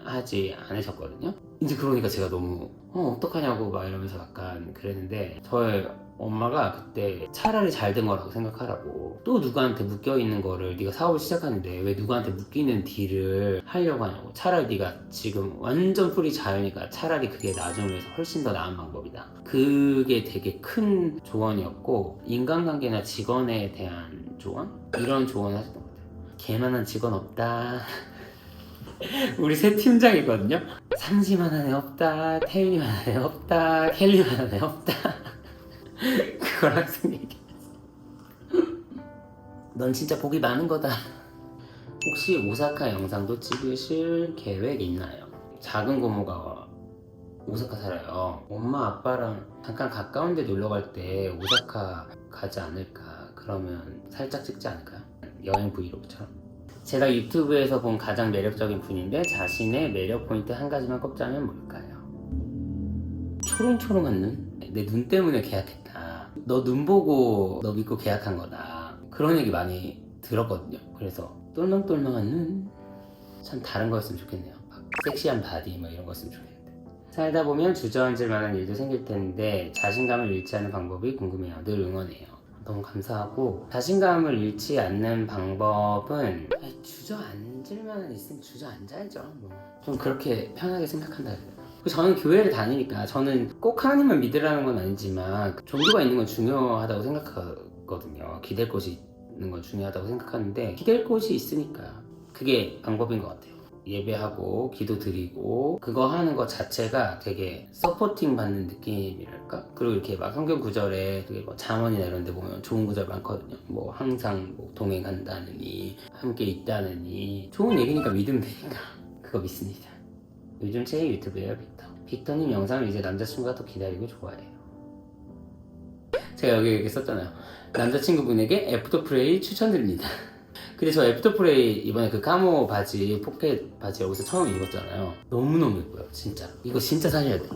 하지 않으셨거든요. 이제 그러니까 제가 너무 어떡하냐고 막 이러면서 약간 그랬는데, 저의 엄마가 그때 차라리 잘 된 거라고 생각하라고, 또 누구한테 묶여있는 거를 네가 사업을 시작하는데 왜 누구한테 묶이는 딜을 하려고 하냐고, 차라리 네가 지금 완전 풀이 자유니까 차라리 그게 나중을 위해서 훨씬 더 나은 방법이다. 그게 되게 큰 조언이었고, 인간관계나 직원에 대한 조언? 이런 조언을 하셨던 것 같아요. 걔만한 직원 없다. 우리 새 팀장이거든요. 삼지만한 애 없다, 태윤이만한 애 없다, 켈리만한 애 없다. 그걸 항상 얘기했어. 넌 진짜 복이 많은 거다. 혹시 오사카 영상도 찍으실 계획 있나요? 작은 고모가 오사카 살아요. 엄마 아빠랑 잠깐 가까운 데 놀러 갈 때 오사카 가지 않을까? 그러면 살짝 찍지 않을까요? 여행 브이로그처럼. 제가 유튜브에서 본 가장 매력적인 분인데 자신의 매력 포인트 한 가지만 꼽자면 뭘까요? 초롱초롱한 눈? 내 눈 때문에 계약했다. 너 눈 보고 너 믿고 계약한 거다. 그런 얘기 많이 들었거든요. 그래서 똘망똘망한 눈? 참 다른 거였으면 좋겠네요. 막 섹시한 바디 뭐 이런 거였으면 좋겠는데. 살다 보면 주저앉을 만한 일도 생길 텐데 자신감을 잃지 않는 방법이 궁금해요. 늘 응원해요. 너무 감사하고, 자신감을 잃지 않는 방법은 주저앉을 만한 있으면 주저앉아야죠. 좀 그렇게 편하게 생각한다. 저는 교회를 다니니까, 저는 꼭 하나님만 믿으라는 건 아니지만 종교가 있는 건 중요하다고 생각하거든요. 기댈 곳이 있는 건 중요하다고 생각하는데, 기댈 곳이 있으니까 그게 방법인 것 같아요. 예배하고 기도 드리고 그거 하는 것 자체가 되게 서포팅 받는 느낌이랄까? 그리고 이렇게 막 성경 구절에 되게 뭐 잠언이나 이런 데 보면 좋은 구절 많거든요. 뭐 항상 뭐 동행한다느니 함께 있다느니, 좋은 얘기니까 믿으면 되니까 그거 믿습니다. 요즘 제 유튜브예요, 빅터. 빅터님 영상을 이제 남자친구가 더 기다리고 좋아해요. 제가 여기 이렇게 썼잖아요. 남자친구분에게 애프터프레이 추천드립니다. 근데 저 애프터프레이 이번에 그 카모 바지, 포켓 바지 여기서 처음 입었잖아요. 너무너무 예뻐요, 진짜. 이거 진짜 사셔야 돼.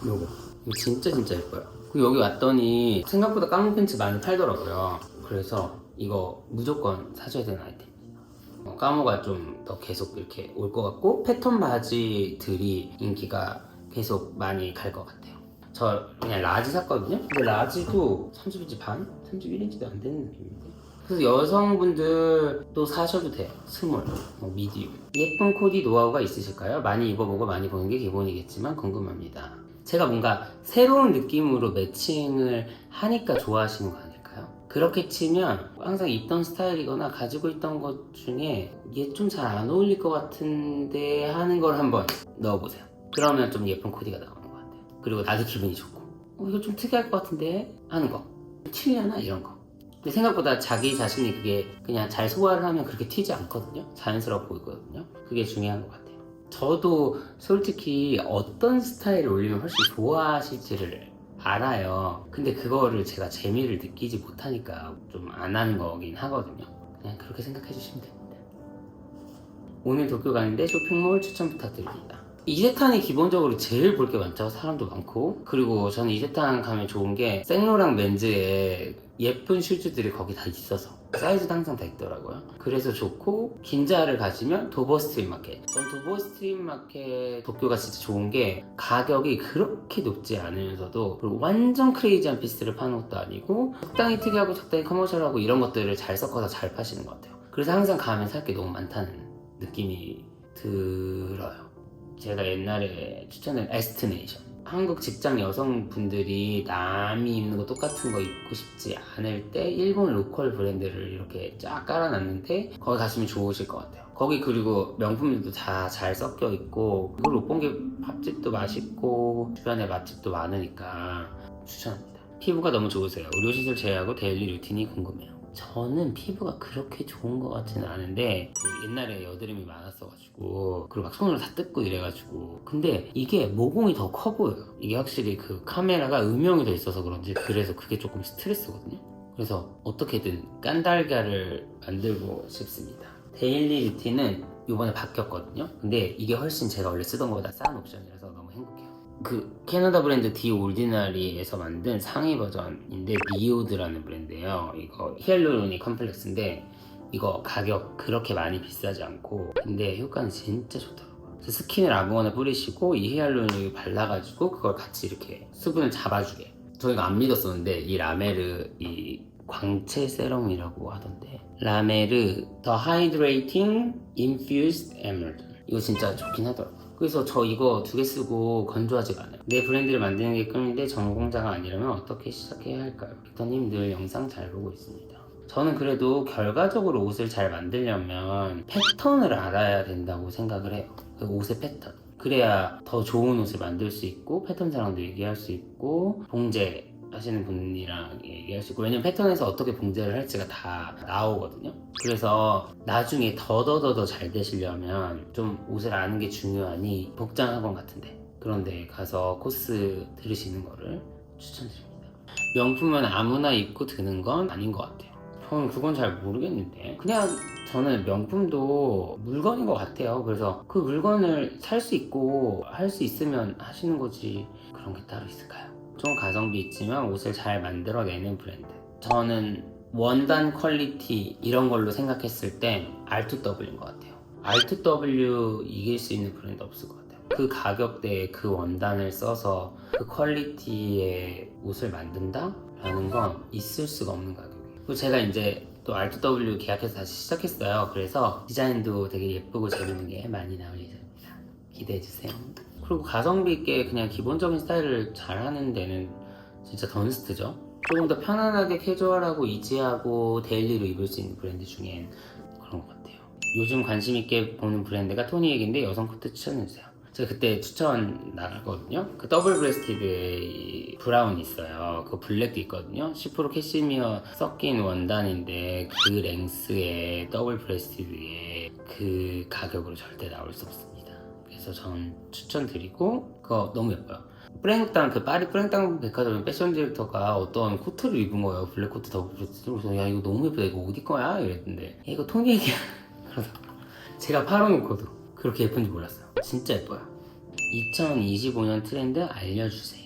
요거 이거 진짜 예뻐요. 그리고 여기 왔더니 생각보다 까만 팬츠 많이 팔더라고요. 그래서 이거 무조건 사줘야 되는 아이템. 까모가 좀 더 계속 이렇게 올 것 같고 패턴 바지들이 인기가 계속 많이 갈 것 같아요. 저 그냥 라지 샀거든요. 근데 라지도 30인치 반? 31인치도 안 되는 느낌인데. 그래서 여성분들도 사셔도 돼요. 스몰, 미디움. 예쁜 코디 노하우가 있으실까요? 많이 입어보고 많이 보는 게 기본이겠지만 궁금합니다. 제가 뭔가 새로운 느낌으로 매칭을 하니까 좋아하시는 거 아닐까요? 그렇게 치면 항상 입던 스타일이거나 가지고 있던 것 중에 얘 좀 잘 안 어울릴 것 같은데 하는 걸 한번 넣어보세요. 그러면 좀 예쁜 코디가 나오는 것 같아요. 그리고 나도 기분이 좋고 이거 좀 특이할 것 같은데 하는 거 튀려나 이런 거. 근데 생각보다 자기 자신이 그게 그냥 잘 소화를 하면 그렇게 튀지 않거든요. 자연스럽게 보이거든요. 그게 중요한 것 같아요. 저도 솔직히 어떤 스타일을 올리면 훨씬 좋아하실지를 알아요. 근데 그거를 제가 재미를 느끼지 못하니까 좀 안 하는 거긴 하거든요. 그냥 그렇게 생각해 주시면 됩니다. 오늘 도쿄 가는데 쇼핑몰 추천 부탁드립니다. 이세탄이 기본적으로 제일 볼 게 많죠. 사람도 많고. 그리고 저는 이세탄 가면 좋은 게 생로랑 맨즈에 예쁜 슈즈들이 거기 다 있어서 사이즈도 항상 다 있더라고요. 그래서 좋고, 긴자를 가시면 도버 스트릿 마켓. 전 도버 스트릿 마켓 도쿄가 진짜 좋은 게 가격이 그렇게 높지 않으면서도 그리고 완전 크레이지한 피스를 파는 것도 아니고 적당히 특이하고 적당히 커머셜하고 이런 것들을 잘 섞어서 잘 파시는 것 같아요. 그래서 항상 가면 살 게 너무 많다는 느낌이 들어요. 제가 옛날에 추천한 에스트네이션. 한국 직장 여성분들이 남이 입는 거 똑같은 거 입고 싶지 않을 때 일본 로컬 브랜드를 이렇게 쫙 깔아놨는데 거기 가시면 좋으실 것 같아요. 거기 그리고 명품들도 다 잘 섞여 있고 그리고 롯본기 밥집도 맛있고 주변에 맛집도 많으니까 추천합니다. 피부가 너무 좋으세요. 의료시술 제외하고 데일리 루틴이 궁금해요. 저는 피부가 그렇게 좋은 것 같지는 않은데 그 옛날에 여드름이 많았어가지고 그리고 막 손으로 다 뜯고 이래가지고 근데 이게 모공이 더 커 보여요. 이게 확실히 그 카메라가 음영이 더 있어서 그런지 그래서 그게 조금 스트레스거든요. 그래서 어떻게든 깐달걀을 만들고 싶습니다. 데일리 루틴은 이번에 바뀌었거든요. 근데 이게 훨씬 제가 원래 쓰던 것보다 싼 옵션이라서 너무 행복해요. 그 캐나다 브랜드 디 올디나리에서 만든 상위 버전인데 니오드라는 브랜드예요. 이거 히알루로닉 컴플렉스인데 이거 가격 그렇게 많이 비싸지 않고 근데 효과는 진짜 좋더라고요. 스킨을 아무거나 뿌리시고 이 히알루로닉을 발라가지고 그걸 같이 이렇게 수분을 잡아주게. 저희가 안 믿었었는데 이 라메르 이 광채 세럼이라고 하던데 라메르 더 하이드레이팅 인퓨즈드 에메랄드 이거 진짜 좋긴 하더라고요. 그래서 저 이거 2개 쓰고 건조하지가 않아요. 내 브랜드를 만드는 게 꿈인데 전공자가 아니라면 어떻게 시작해야 할까요? 빅터님 늘 영상 잘 보고 있습니다. 저는 그래도 결과적으로 옷을 잘 만들려면 패턴을 알아야 된다고 생각을 해요. 그 옷의 패턴. 그래야 더 좋은 옷을 만들 수 있고 패턴사랑도 얘기할 수 있고 봉제 하시는 분이랑 얘기할 수 있고 왜냐면 패턴에서 어떻게 봉제를 할지가 다 나오거든요. 그래서 나중에 더 잘 되시려면 좀 옷을 아는 게 중요하니 복장학원 같은데 그런 데 가서 코스 들으시는 거를 추천드립니다. 명품은 아무나 입고 드는 건 아닌 것 같아요. 저는 그건 잘 모르겠는데 그냥 저는 명품도 물건인 것 같아요. 그래서 그 물건을 살 수 있고 할 수 있으면 하시는 거지 그런 게 따로 있을까요? 좀 가성비 있지만 옷을 잘 만들어내는 브랜드. 저는 원단 퀄리티 이런 걸로 생각했을 땐 R2W인 것 같아요. R2W 이길 수 있는 브랜드 없을 것 같아요. 그 가격대에 그 원단을 써서 그 퀄리티의 옷을 만든다? 라는 건 있을 수가 없는 가격이에요. 그리고 제가 이제 또 R2W 계약해서 다시 시작했어요. 그래서 디자인도 되게 예쁘고 재밌는 게 많이 나올 예정입니다. 기대해주세요. 그리고 가성비 있게 그냥 기본적인 스타일을 잘하는 데는 진짜 던스트죠. 조금 더 편안하게 캐주얼하고 이지하고 데일리로 입을 수 있는 브랜드 중엔 그런 것 같아요. 요즘 관심 있게 보는 브랜드가 토니액인데 여성 코트 추천해주세요. 제가 그때 추천 나갔거든요. 그 더블 브레스티드의 브라운 있어요. 그 블랙도 있거든요. 10% 캐시미어 섞인 원단인데 그 랭스에 더블 브레스티드에 그 가격으로 절대 나올 수 없습니다. 그래서 전 추천드리고 그거 너무 예뻐요. 프랭땅 그 파리 프랭땅 백화점 패션 디렉터가 어떤 코트를 입은 거예요. 블랙 코트 더블 브레스티드. 그래서 야 이거 너무 예쁘다. 이거 어디 거야? 이랬는데 야, 이거 토니액이야. 그래서 제가 팔아놓고도 그렇게 예쁜지 몰랐어요. 진짜 예뻐요. 2025년 트렌드 알려주세요.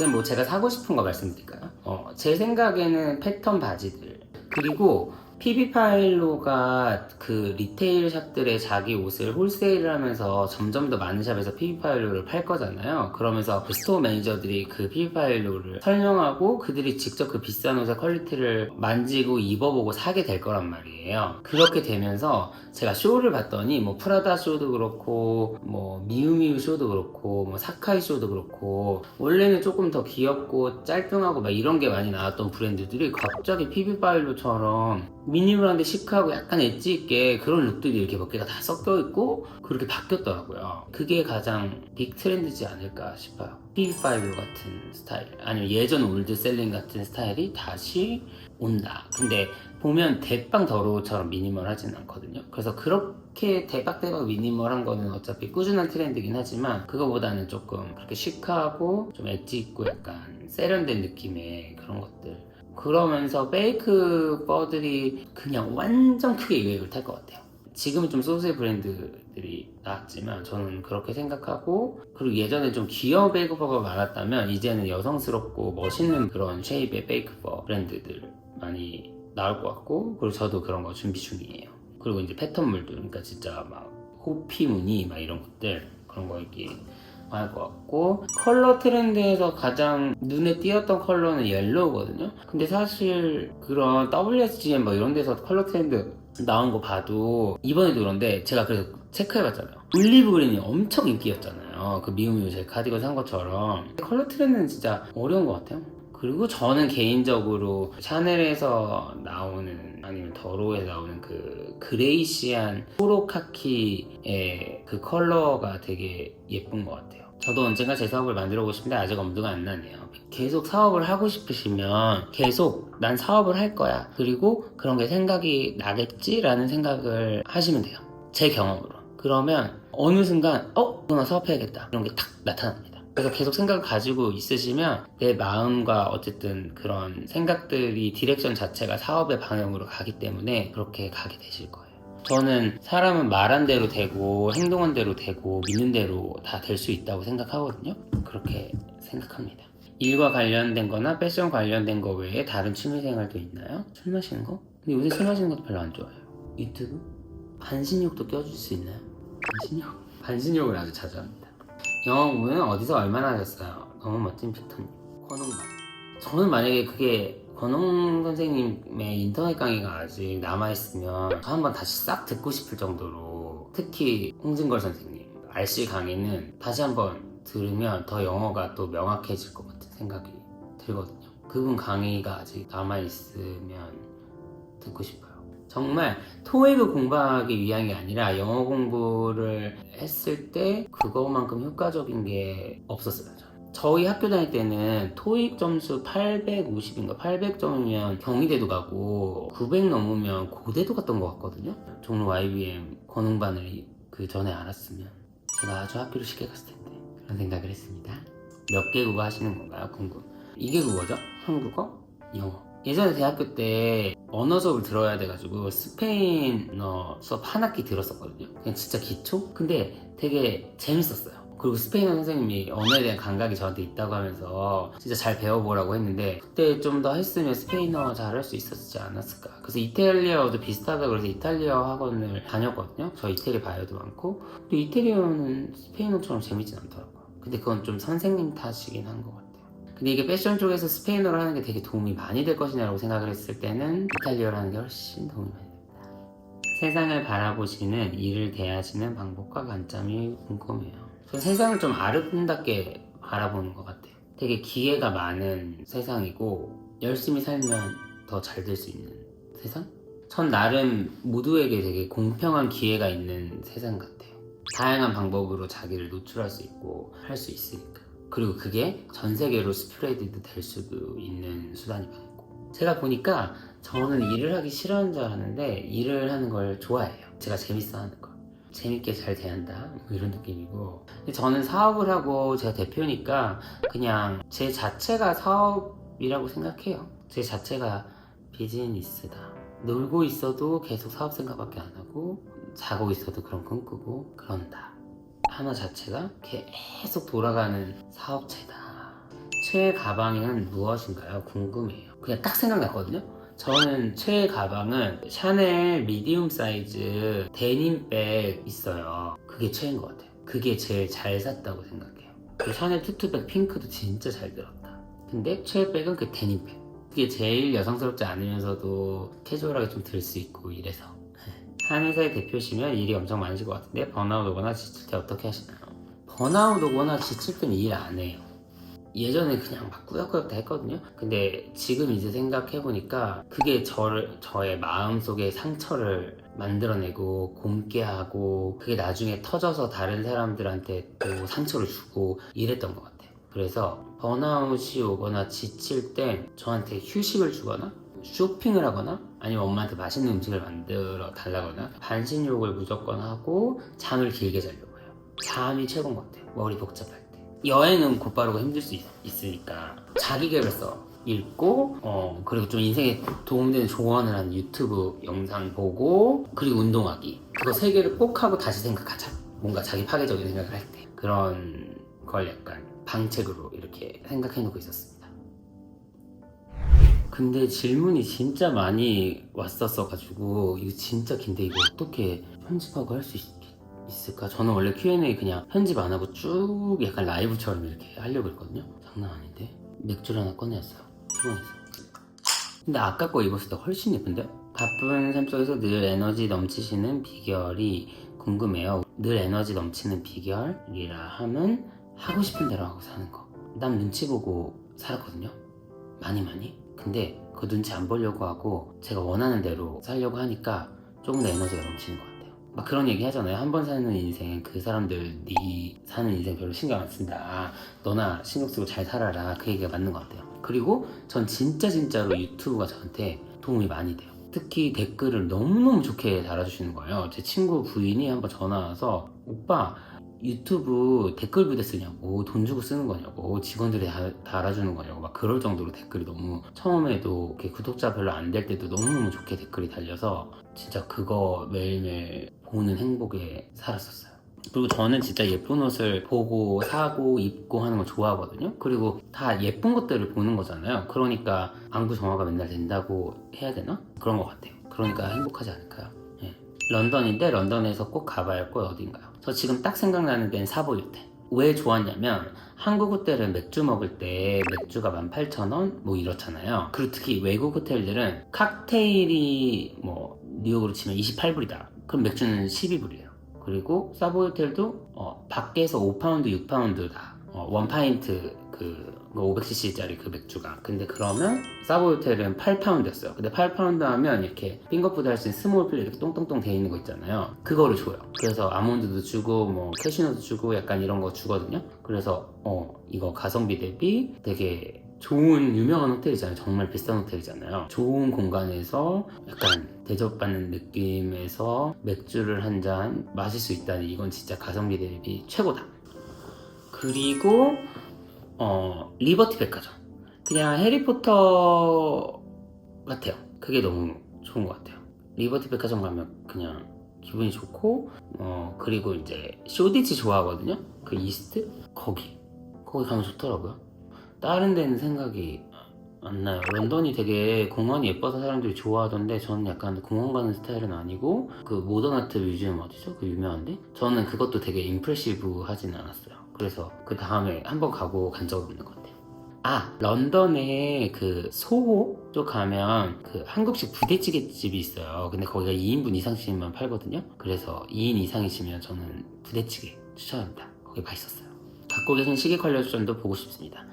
그럼 뭐 제가 사고 싶은 거 말씀드릴까요? 제 생각에는 패턴 바지들, 그리고 PB파일로가 그 리테일 샵들의 자기 옷을 홀세일을 하면서 점점 더 많은 샵에서 PB파일로를 팔 거잖아요. 그러면서 그 스토어 매니저들이 그 PB파일로를 설명하고 그들이 직접 그 비싼 옷의 퀄리티를 만지고 입어보고 사게 될 거란 말이에요. 그렇게 되면서 제가 쇼를 봤더니 뭐 프라다 쇼도 그렇고 뭐 미우미우 쇼도 그렇고 뭐 사카이 쇼도 그렇고 원래는 조금 더 귀엽고 짤뚱하고 막 이런 게 많이 나왔던 브랜드들이 갑자기 PB파일로처럼 미니멀한데 시크하고 약간 엣지 있게 그런 룩들이 이렇게 몇 개가 다 섞여 있고 그렇게 바뀌었더라고요. 그게 가장 빅 트렌드지 않을까 싶어요. PB5 같은 스타일, 아니면 예전 올드셀링 같은 스타일이 다시 온다. 근데 보면 대빵 더러워처럼 미니멀하진 않거든요. 그래서 그렇게 대박대박 미니멀한 거는 어차피 꾸준한 트렌드긴 하지만 그거보다는 조금 그렇게 시크하고 좀 엣지 있고 약간 세련된 느낌의 그런 것들, 그러면서 페이크 퍼들이 그냥 완전 크게 유행을 탈 것 같아요. 지금은 좀 소수의 브랜드들이 나왔지만 저는 그렇게 생각하고, 그리고 예전에 좀 귀여운 페이크 퍼가 많았다면 이제는 여성스럽고 멋있는 그런 쉐입의 페이크 퍼 브랜드들 많이 나올 것 같고, 그리고 저도 그런 거 준비 중이에요. 그리고 이제 패턴물들, 그러니까 진짜 막 호피 무늬 막 이런 것들, 그런 거 이렇게 할 것 같고, 컬러 트렌드에서 가장 눈에 띄었던 컬러는 옐로우거든요. 근데 사실 그런 WSGM 뭐 이런 데서 컬러 트렌드 나온 거 봐도 이번에도 그런데 제가 그래서 체크해봤잖아요. 올리브 그린이 엄청 인기였잖아요. 그 미우미우 제 카디건 산 것처럼. 컬러 트렌드는 진짜 어려운 것 같아요. 그리고 저는 개인적으로 샤넬에서 나오는, 아니면 더로에서 나오는 그 그레이시한 포로 카키의 그 컬러가 되게 예쁜 것 같아요. 저도 언젠가 제 사업을 만들어 보고 싶은데 아직 엄두가 안 나네요. 계속 사업을 하고 싶으시면 계속 난 사업을 할 거야, 그리고 그런 게 생각이 나겠지라는 생각을 하시면 돼요. 제 경험으로. 그러면 어느 순간 나 사업해야겠다 이런 게 탁 나타납니다. 그래서 계속 생각을 가지고 있으시면 내 마음과 어쨌든 그런 생각들이, 디렉션 자체가 사업의 방향으로 가기 때문에 그렇게 가게 되실 거예요. 저는 사람은 말한 대로 되고 행동한 대로 되고 믿는 대로 다 될 수 있다고 생각하거든요. 그렇게 생각합니다. 일과 관련된 거나 패션 관련된 거 외에 다른 취미생활도 있나요? 술 마시는 거? 근데 요새 술 마시는 것도 별로 안 좋아해요. 유튜브? 반신욕도 껴줄 수 있나요? 반신욕? 반신욕을 아주 자주 합니다. 영어 공부는 어디서 얼마나 하셨어요? 너무 멋진 피터님. 권홍반. 저는 만약에 그게 권홍 선생님의 인터넷 강의가 아직 남아있으면 저 한번 다시 싹 듣고 싶을 정도로, 특히 홍진걸 선생님 RC 강의는 다시 한번 들으면 더 영어가 또 명확해질 것 같은 생각이 들거든요. 그분 강의가 아직 남아있으면 듣고 싶어요. 정말 토익을 공부하기 위한 게 아니라 영어 공부를 했을 때 그거만큼 효과적인 게 없었어요. 저희 학교 다닐 때는 토익 점수 850인가 800점이면 경희대도 가고 900 넘으면 고대도 갔던 것 같거든요. 종로 YBM 권흥반을 그 전에 알았으면 제가 아주 학교를 쉽게 갔을 텐데, 그런 생각을 했습니다. 몇 개 국어 하시는 건가요? 궁금. 이게 국어죠? 한국어? 영어. 예전에 대학교 때 언어 수업을 들어야 돼가지고 스페인어 수업 한 학기 들었었거든요. 그냥 진짜 기초? 근데 되게 재밌었어요. 그리고 스페인어 선생님이 언어에 대한 감각이 저한테 있다고 하면서 진짜 잘 배워보라고 했는데, 그때 좀 더 했으면 스페인어 잘할 수 있었지 않았을까. 그래서 이탈리아어도 비슷하다 그래서 이탈리아 학원을 다녔거든요. 저 이태리 바이오도 많고. 근데 이태리어는 스페인어처럼 재밌진 않더라고요. 근데 그건 좀 선생님 탓이긴 한 것 같아요. 근데 이게 패션 쪽에서 스페인어를 하는 게 되게 도움이 많이 될 것이냐고 생각을 했을 때는 이탈리아를 하는 게 훨씬 도움이 많이 됩니다. 세상을 바라보시는, 일을 대하시는 방법과 관점이 궁금해요. 세상을 좀 아름답게 바라보는 것 같아요. 되게 기회가 많은 세상이고 열심히 살면 더 잘 될 수 있는 세상? 전 나름 모두에게 되게 공평한 기회가 있는 세상 같아요. 다양한 방법으로 자기를 노출할 수 있고 할 수 있으니까. 그리고 그게 전 세계로 스프레이드 될 수도 있는 수단이 많고. 제가 보니까 저는 일을 하기 싫어하는 줄 알았는데 일을 하는 걸 좋아해요. 제가 재밌어 하는 거. 재밌게 잘 대한다 뭐 이런 느낌이고. 근데 저는 사업을 하고 제가 대표니까 그냥 제 자체가 사업이라고 생각해요. 제 자체가 비즈니스다. 놀고 있어도 계속 사업 생각밖에 안 하고, 자고 있어도 그런 꿈꾸고 그런다. 하나 자체가 계속 돌아가는 사업체다. 최애 가방은 무엇인가요? 궁금해요. 그냥 딱 생각났거든요. 저는 최애 가방은 샤넬 미디움 사이즈 데님백 있어요. 그게 최애인 것 같아요. 그게 제일 잘 샀다고 생각해요. 그 샤넬 투투백 핑크도 진짜 잘 들었다. 근데 최애 백은 그 데님백. 그게 제일 여성스럽지 않으면서도 캐주얼하게 좀 들 수 있고 이래서. 한 회사의 대표시면 일이 엄청 많으실 것 같은데 번아웃 오거나 지칠 때 어떻게 하시나요? 번아웃 오거나 지칠 때는 일 안 해요. 예전에 그냥 막 꾸역꾸역 다 했거든요. 근데 지금 이제 생각해보니까 그게 저의 마음속에 상처를 만들어내고 곪게 하고 그게 나중에 터져서 다른 사람들한테 또 상처를 주고 이랬던 것 같아요. 그래서 번아웃이 오거나 지칠 때 저한테 휴식을 주거나 쇼핑을 하거나 아니면 엄마한테 맛있는 음식을 만들어 달라거나 반신욕을 무조건 하고 잠을 길게 자려고 해요. 잠이 최고인 것 같아요. 머리 복잡할 때. 여행은 곧바로 힘들 수 있으니까 자기계발서 읽고 그리고 좀 인생에 도움되는 조언을 하는 유튜브 영상 보고 그리고 운동하기 그거 3개를 꼭 하고 다시 생각하자. 뭔가 자기 파괴적인 생각을 할 때 그런 걸 약간 방책으로 이렇게 생각해 놓고 있었습니다. 근데 질문이 진짜 많이 왔었어가지고 이거 진짜 긴데 이거 어떻게 편집하고 할 수 있을까? 저는 원래 Q&A 그냥 편집 안 하고 쭉 약간 라이브처럼 이렇게 하려고 했거든요. 장난 아닌데? 맥주를 하나 꺼내왔어요. 피곤해서. 근데 아까 거 입었을 때 훨씬 예쁜데요? 바쁜 삶 속에서 늘 에너지 넘치시는 비결이 궁금해요. 늘 에너지 넘치는 비결이라 하면 하고 싶은 대로 하고 사는 거. 남 눈치 보고 살았거든요. 많이. 근데 그 눈치 안 보려고 하고 제가 원하는 대로 살려고 하니까 조금 더 에너지가 넘치는 것 같아요. 막 그런 얘기 하잖아요. 한 번 사는 인생 그 사람들 네 사는 인생 별로 신경 안 쓴다. 너나 신경 쓰고 잘 살아라. 그 얘기가 맞는 것 같아요. 그리고 전 진짜로 유튜브가 저한테 도움이 많이 돼요. 특히 댓글을 너무너무 좋게 달아주시는 거예요. 제 친구 부인이 한번 전화 와서 오빠 유튜브 댓글 부대 쓰냐고 돈 주고 쓰는 거냐고 직원들이 달아주는 거냐고 막 그럴 정도로 댓글이 너무 처음에도 이렇게 구독자 별로 안 될 때도 너무너무 좋게 댓글이 달려서 진짜 그거 매일매일 보는 행복에 살았었어요. 그리고 저는 진짜 예쁜 옷을 보고 사고 입고 하는 거 좋아하거든요. 그리고 다 예쁜 것들을 보는 거잖아요. 그러니까 안구 정화가 맨날 된다고 해야 되나? 그런 것 같아요. 그러니까 행복하지 않을까요? 네. 런던인데 런던에서 꼭 가봐야 할 곳 어딘가요? 저 지금 딱 생각나는 데는 사보이 호텔. 왜 좋았냐면 한국 호텔은 맥주 먹을 때 맥주가 18,000원 뭐 이렇잖아요. 그리고 특히 외국 호텔들은 칵테일이 뭐 뉴욕으로 치면 28불이다. 그럼 맥주는 12불이에요. 그리고 사보이 호텔도 밖에서 5파운드, 6파운드 다 원파인트 그 500cc짜리 그 맥주가. 근데 그러면 사보이 호텔은 8파운드였어요. 근데 8파운드 하면 이렇게 핑거푸드 할 수 있는 스몰 필 이렇게 똥똥똥 돼 있는 거 있잖아요. 그거를 줘요. 그래서 아몬드도 주고 뭐 캐시넛도 주고 약간 이런 거 주거든요. 그래서 이거 가성비 대비 되게 좋은 유명한 호텔이잖아요. 정말 비싼 호텔이잖아요. 좋은 공간에서 약간 대접받는 느낌에서 맥주를 한 잔 마실 수 있다니 이건 진짜 가성비 대비 최고다. 그리고 리버티 백화점. 그냥 해리포터 같아요. 그게 너무 좋은 것 같아요. 리버티 백화점 가면 그냥 기분이 좋고 그리고 이제 쇼디치 좋아하거든요. 그 이스트? 거기 가면 좋더라고요. 다른 데는 생각이 안 나요. 런던이 되게 공원이 예뻐서 사람들이 좋아하던데 저는 약간 공원 가는 스타일은 아니고 그 모던 아트 뮤지엄 어디죠? 그 유명한데? 저는 그것도 되게 임프레시브 하진 않았어요. 그래서 그 다음에 한번 가고 간 적 없는 것 같아요. 런던에 그 소호 쪽 가면 그 한국식 부대찌개 집이 있어요. 근데 거기가 2인분 이상씩만 팔거든요. 그래서 2인 이상이시면 저는 부대찌개 추천합니다. 거기 맛있었어요. 갖고 계신 시계 컬렉션도 보고 싶습니다.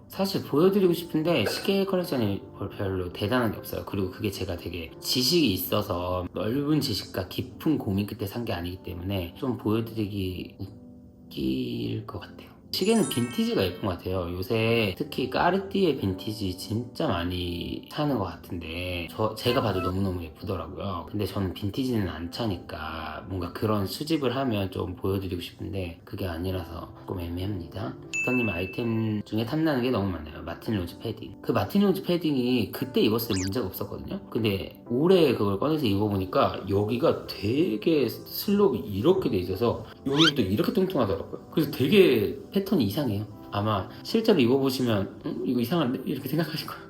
사실 보여드리고 싶은데 시계 컬렉션이 별로 대단한 게 없어요. 그리고 그게 제가 되게 지식이 있어서 넓은 지식과 깊은 고민 끝에 산 게 아니기 때문에 좀 보여드리기 웃길 것 같아요. 시계는 빈티지가 예쁜 것 같아요. 요새 특히 까르띠에 빈티지 진짜 많이 사는 것 같은데 제가 봐도 너무너무 예쁘더라고요. 근데 저는 빈티지는 안 차니까 뭔가 그런 수집을 하면 좀 보여드리고 싶은데 그게 아니라서 조금 애매합니다. 부장님 아이템 중에 탐나는 게 너무 많아요. 마틴 로즈 패딩. 그 마틴 로즈 패딩이 그때 입었을 때 문제가 없었거든요. 근데 올해 그걸 꺼내서 입어보니까 여기가 되게 슬롭이 이렇게 돼 있어서 여기부터 이렇게 뚱뚱하더라고요. 그래서 되게 패턴이 이상해요. 아마 실제로 입어보시면 이거 이상한데? 이렇게 생각하실 거예요.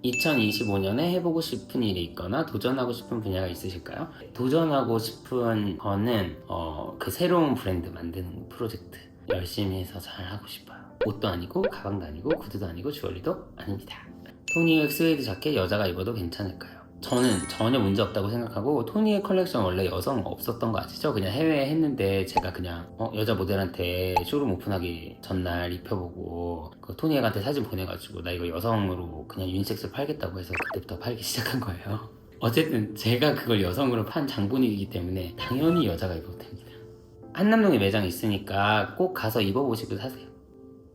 2025년에 해보고 싶은 일이 있거나 도전하고 싶은 분야가 있으실까요? 도전하고 싶은 거는 그 새로운 브랜드 만드는 프로젝트 열심히 해서 잘 하고 싶어요. 옷도 아니고 가방도 아니고 구두도 아니고 주얼리도 아닙니다. 토니의 스웨이드 자켓 여자가 입어도 괜찮을까요? 저는 전혀 문제 없다고 생각하고 토니의 컬렉션 원래 여성 없었던 거 아시죠? 그냥 해외에 했는데 제가 그냥 여자 모델한테 쇼룸 오픈하기 전날 입혀보고 그 토니에한테 사진 보내가지고 나 이거 여성으로 그냥 유니섹스로 팔겠다고 해서 그때부터 팔기 시작한 거예요. 어쨌든 제가 그걸 여성으로 판 장본이기 때문에 당연히 여자가 입어도 됩니다. 한남동에 매장 있으니까 꼭 가서 입어보시고 사세요.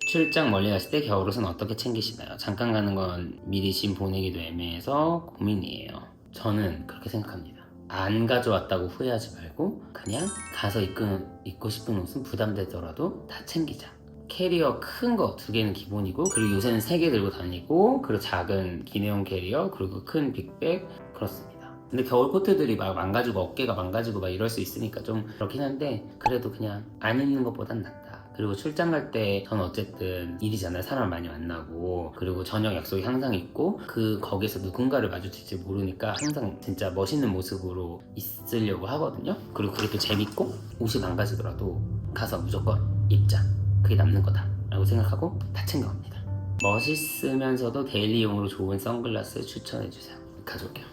출장 멀리 갔을 때 겨울옷은 어떻게 챙기시나요? 잠깐 가는 건 미리 짐 보내기도 애매해서 고민이에요. 저는 그렇게 생각합니다. 안 가져왔다고 후회하지 말고 그냥 가서 입고 싶은 옷은 부담되더라도 다 챙기자. 캐리어 큰 거 2개는 기본이고 그리고 요새는 3개 들고 다니고 그리고 작은 기내용 캐리어 그리고 큰 빅백 그렇습니다. 근데 겨울 코트들이 막 망가지고 어깨가 망가지고 막 이럴 수 있으니까 좀 그렇긴 한데 그래도 그냥 안 입는 것보단 낫다. 그리고 출장 갈 때 저는 어쨌든 일이잖아요. 사람 많이 만나고 그리고 저녁 약속이 항상 있고 거기서 누군가를 마주칠지 모르니까 항상 진짜 멋있는 모습으로 있으려고 하거든요. 그리고 그게 또 재밌고 옷이 망가지더라도 가서 무조건 입자. 그게 남는 거다 라고 생각하고 다 챙겨갑니다. 멋있으면서도 데일리용으로 좋은 선글라스 추천해주세요. 가져올게요.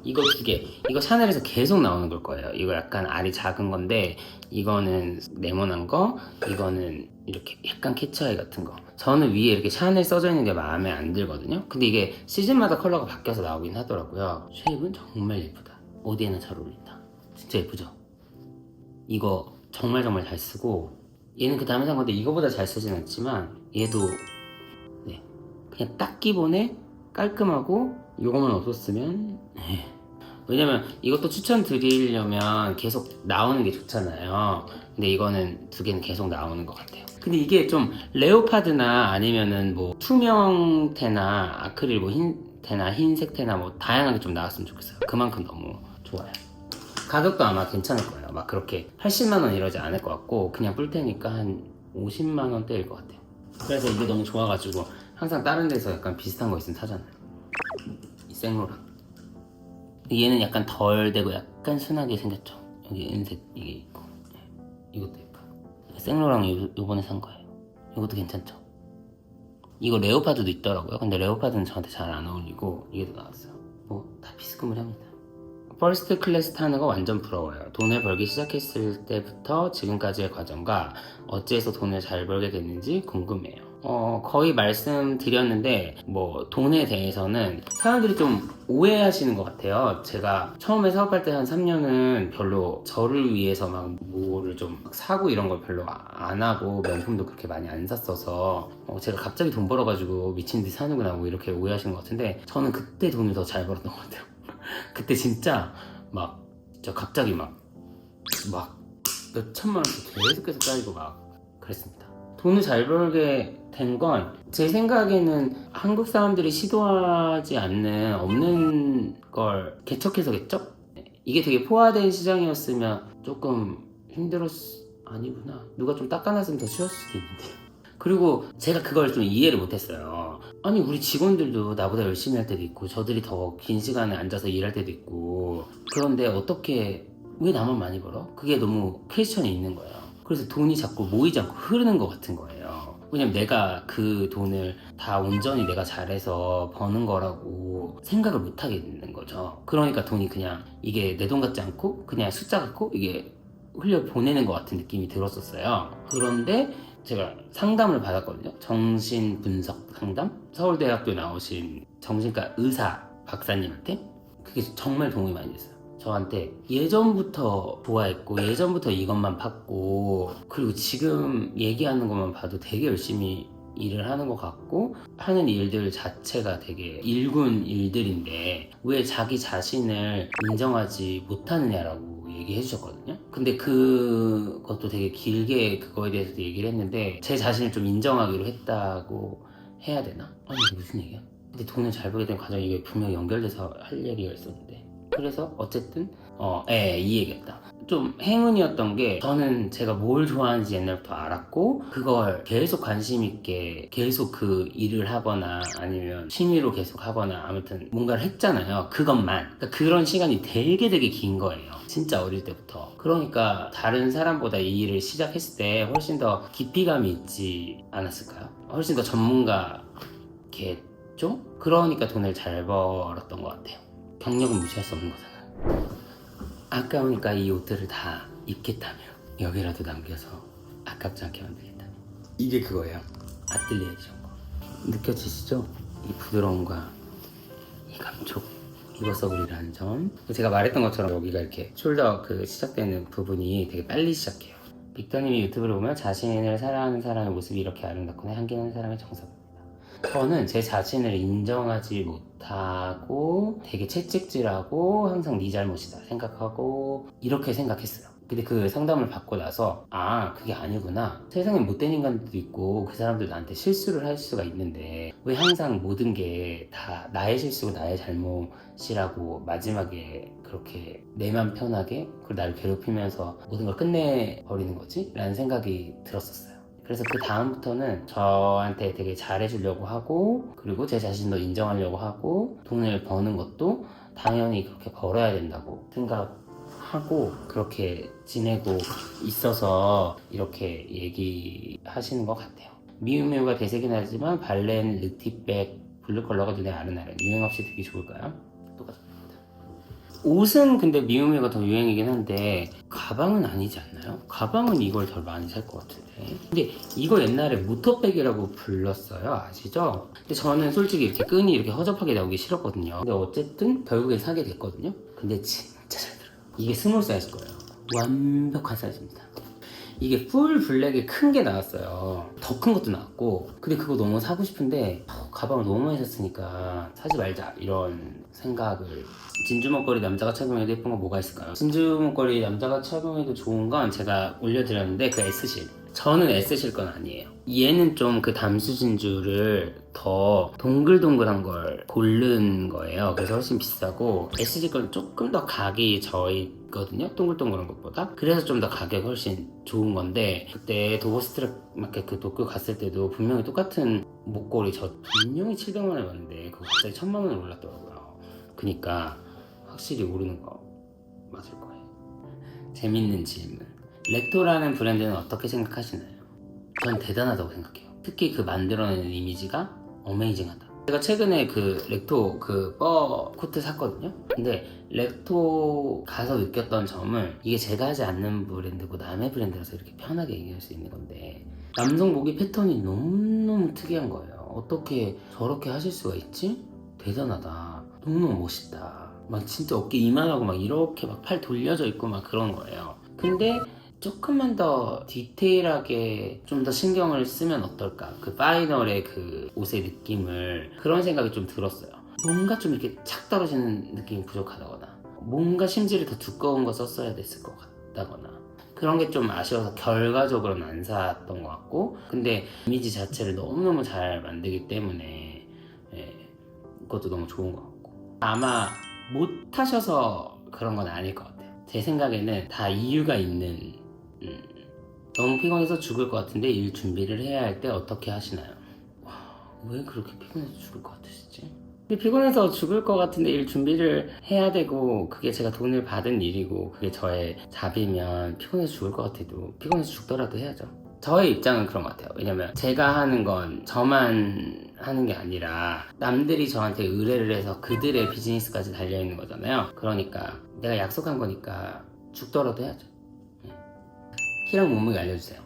이거 2개. 이거 샤넬에서 계속 나오는 걸 거예요. 이거 약간 알이 작은 건데 이거는 네모난 거, 이거는 이렇게 약간 캐치아이 같은 거. 저는 위에 이렇게 샤넬 써져 있는 게 마음에 안 들거든요. 근데 이게 시즌마다 컬러가 바뀌어서 나오긴 하더라고요. 쉐입은 정말 예쁘다. 어디에나 잘 어울린다. 진짜 예쁘죠? 이거 정말 잘 쓰고 얘는 그 다음에 산 건데 이거보다 잘 쓰진 않지만 얘도 네 그냥 딱 기본에 깔끔하고 이거만 없었으면 왜냐면 이것도 추천드리려면 계속 나오는 게 좋잖아요. 근데 이거는 2개는 계속 나오는 것 같아요. 근데 이게 좀 레오파드나 아니면은 뭐 투명 테나 아크릴 뭐 흰 테나 흰색 테나 뭐 다양하게 좀 나왔으면 좋겠어요. 그만큼 너무 좋아요. 가격도 아마 괜찮을 거예요. 막 그렇게 80만원 이러지 않을 것 같고 그냥 뿔 테니까 한 50만원대일 것 같아요. 그래서 이게 너무 좋아가지고 항상 다른 데서 약간 비슷한 거 있으면 사잖아요. 이 생로랑 얘는 약간 덜 되고 약간 순하게 생겼죠. 여기 은색 이게 있고 이것도 예뻐요. 생로랑 요번에 산 거예요. 이것도 괜찮죠. 이거 레오파드도 있더라고요. 근데 레오파드는 저한테 잘 안 어울리고 이게 더 나왔어요. 뭐 다 비스무리합니다. 퍼스트 클래스 타는 거 완전 부러워요. 돈을 벌기 시작했을 때부터 지금까지의 과정과 어찌해서 돈을 잘 벌게 됐는지 궁금해요. 거의 말씀드렸는데 뭐 돈에 대해서는 사람들이 좀 오해하시는 것 같아요. 제가 처음에 사업할 때 한 3년은 별로 저를 위해서 막 뭐를 좀 사고 이런 걸 별로 안 하고 명품도 그렇게 많이 안 샀어서 제가 갑자기 돈 벌어가지고 미친 듯이 사는구나 뭐 이렇게 오해하시는 것 같은데 저는 그때 돈을 더 잘 벌었던 것 같아요. 그때 진짜 갑자기 막 몇천만 원씩 계속 쌓이고 막 그랬습니다. 돈을 잘 벌게 된 건 제 생각에는 한국 사람들이 시도하지 않는 없는 걸 개척해서겠죠? 이게 되게 포화된 시장이었으면 조금 아니구나. 누가 좀 닦아놨으면 더 쉬웠을 수도 있는데. 그리고 제가 그걸 좀 이해를 못했어요. 아니 우리 직원들도 나보다 열심히 할 때도 있고 저들이 더 긴 시간에 앉아서 일할 때도 있고 그런데 어떻게 왜 나만 많이 벌어? 그게 너무 퀘스천이 있는 거예요. 그래서 돈이 자꾸 모이지 않고 흐르는 것 같은 거예요. 왜냐면 내가 그 돈을 다 온전히 내가 잘해서 버는 거라고 생각을 못 하게 되는 거죠. 그러니까 돈이 그냥 이게 내 돈 같지 않고 그냥 숫자 같고 이게 흘려 보내는 것 같은 느낌이 들었었어요. 그런데 제가 상담을 받았거든요. 정신분석 상담? 서울대학교 나오신 정신과 의사 박사님한테. 그게 정말 도움이 많이 됐어요. 저한테 예전부터 좋아했고 예전부터 이것만 팠고 그리고 지금 얘기하는 것만 봐도 되게 열심히 일을 하는 것 같고 하는 일들 자체가 되게 일군 일들인데 왜 자기 자신을 인정하지 못하느냐라고 얘기해 주셨거든요. 근데 그것도 되게 길게 그거에 대해서도 얘기를 했는데 제 자신을 좀 인정하기로 했다고 해야 되나? 아니 이게 무슨 얘기야? 근데 돈을 잘 벌게 된 과정이 이게 분명히 연결돼서 할 얘기가 있었는데 그래서 어쨌든 이 얘기였다. 좀 행운이었던 게 저는 제가 뭘 좋아하는지 옛날부터 알았고 그걸 계속 관심 있게 계속 그 일을 하거나 아니면 취미로 계속 하거나 아무튼 뭔가를 했잖아요. 그것만. 그러니까 그런 시간이 되게 긴 거예요. 진짜 어릴 때부터. 그러니까 다른 사람보다 이 일을 시작했을 때 훨씬 더 깊이감이 있지 않았을까요? 훨씬 더 전문가겠죠? 그러니까 돈을 잘 벌었던 것 같아요. 경력은 무시할 수 없는 거잖아요. 아까우니까 이 옷들을 다 입겠다며 여기라도 남겨서 아깝지 않게 만들겠다. 이게 그거예요. 아틀리에 에디션 거. 느껴지시죠? 이 부드러움과 이 감촉. 입어서그리라는 점. 제가 말했던 것처럼 여기가 이렇게 숄더 그 시작되는 부분이 되게 빨리 시작해요. 빅터님이 유튜브를 보면 자신을 사랑하는 사람의 모습이 이렇게 아름답거나 향기나는 사람의 정석입니다. 저는 제 자신을 인정하지 못하고 되게 채찍질하고 항상 네 잘못이다 생각하고 이렇게 생각했어요. 근데 그 상담을 받고 나서 그게 아니구나. 세상에 못된 인간들도 있고 그 사람들 나한테 실수를 할 수가 있는데 왜 항상 모든 게 다 나의 실수고 나의 잘못이라고 마지막에 그렇게 내맘 편하게 그리고 나를 괴롭히면서 모든 걸 끝내버리는 거지? 라는 생각이 들었었어요. 그래서 그 다음부터는 저한테 되게 잘해주려고 하고 그리고 제 자신도 인정하려고 하고 돈을 버는 것도 당연히 그렇게 벌어야 된다고 생각하고 그렇게 지내고 있어서 이렇게 얘기하시는 것 같아요. 미우미우가 되새긴 하지만 발렌 르티백 블루 컬러가 눈에 아른아른 유행 없이 되게 좋을까요? 똑같습니다. 옷은 근데 미우미우가 더 유행이긴 한데 가방은 아니지 않나요? 가방은 이걸 덜 많이 살 것 같은데. 근데 이거 옛날에 모터백이라고 불렀어요. 아시죠? 근데 저는 솔직히 이렇게 끈이 이렇게 허접하게 나오기 싫었거든요. 근데 어쨌든 결국엔 사게 됐거든요. 근데 진짜 잘 들어요. 이게 스몰 사이즈 거예요. 완벽한 사이즈입니다. 이게 풀 블랙이 큰 게 나왔어요. 더 큰 것도 나왔고 근데 그거 너무 사고 싶은데 가방을 너무 많이 샀으니까 사지 말자 이런 생각을. 진주 목걸이 남자가 착용해도 예쁜 거 뭐가 있을까요? 진주 목걸이 남자가 착용해도 좋은 건 제가 올려드렸는데 그 S실. 저는 S실 건 아니에요. 얘는 좀 그 담수 진주를 더 동글동글한 걸 고른 거예요. 그래서 훨씬 비싸고 S실 건 조금 더 각이 져 있거든요. 동글동글한 것보다. 그래서 좀 더 가격이 훨씬 좋은 건데 그때 도보스트랩 마켓 그 도쿄 갔을 때도 분명히 똑같은 목걸이 저 분명히 700만 원에 봤는데 그거 갑자기 1000만 원에 올랐더라고요. 그니까 확실히 오르는 거 맞을 거예요. 재밌는 질문. 렉토라는 브랜드는 어떻게 생각하시나요? 전 대단하다고 생각해요. 특히 그 만들어내는 이미지가 어메이징하다. 제가 최근에 그 렉토 그 뻐 코트 샀거든요. 근데 렉토 가서 느꼈던 점은 이게 제가 하지 않는 브랜드고 남의 브랜드라서 이렇게 편하게 얘기할 수 있는 건데 남성 목이 패턴이 너무너무 특이한 거예요. 어떻게 저렇게 하실 수가 있지? 대단하다. 너무너무 멋있다. 막 진짜 어깨 이만하고 막 이렇게 막 팔 돌려져 있고 막 그런 거예요. 근데 조금만 더 디테일하게 좀 더 신경을 쓰면 어떨까? 그 파이널의 그 옷의 느낌을 그런 생각이 좀 들었어요. 뭔가 좀 이렇게 착 떨어지는 느낌이 부족하다거나 뭔가 심지를 더 두꺼운 거 썼어야 됐을 것 같다거나 그런 게 좀 아쉬워서 결과적으로는 안 샀던 것 같고 근데 이미지 자체를 너무너무 잘 만들기 때문에 그것도 너무 좋은 것 같고 아마 못 하셔서 그런 건 아닐 것 같아요. 제 생각에는 다 이유가 있는 너무 피곤해서 죽을 것 같은데 일 준비를 해야 할 때 어떻게 하시나요? 왜 그렇게 피곤해서 죽을 것 같으시지? 근데 피곤해서 죽을 것 같은데 일 준비를 해야 되고 그게 제가 돈을 받은 일이고 그게 저의 잡이면 피곤해서 죽을 것 같아도 피곤해서 죽더라도 해야죠. 저의 입장은 그런 것 같아요. 왜냐면 제가 하는 건 저만 하는 게 아니라 남들이 저한테 의뢰를 해서 그들의 비즈니스까지 달려있는 거잖아요. 그러니까 내가 약속한 거니까 죽더라도 해야죠. 키랑 몸무게 알려주세요.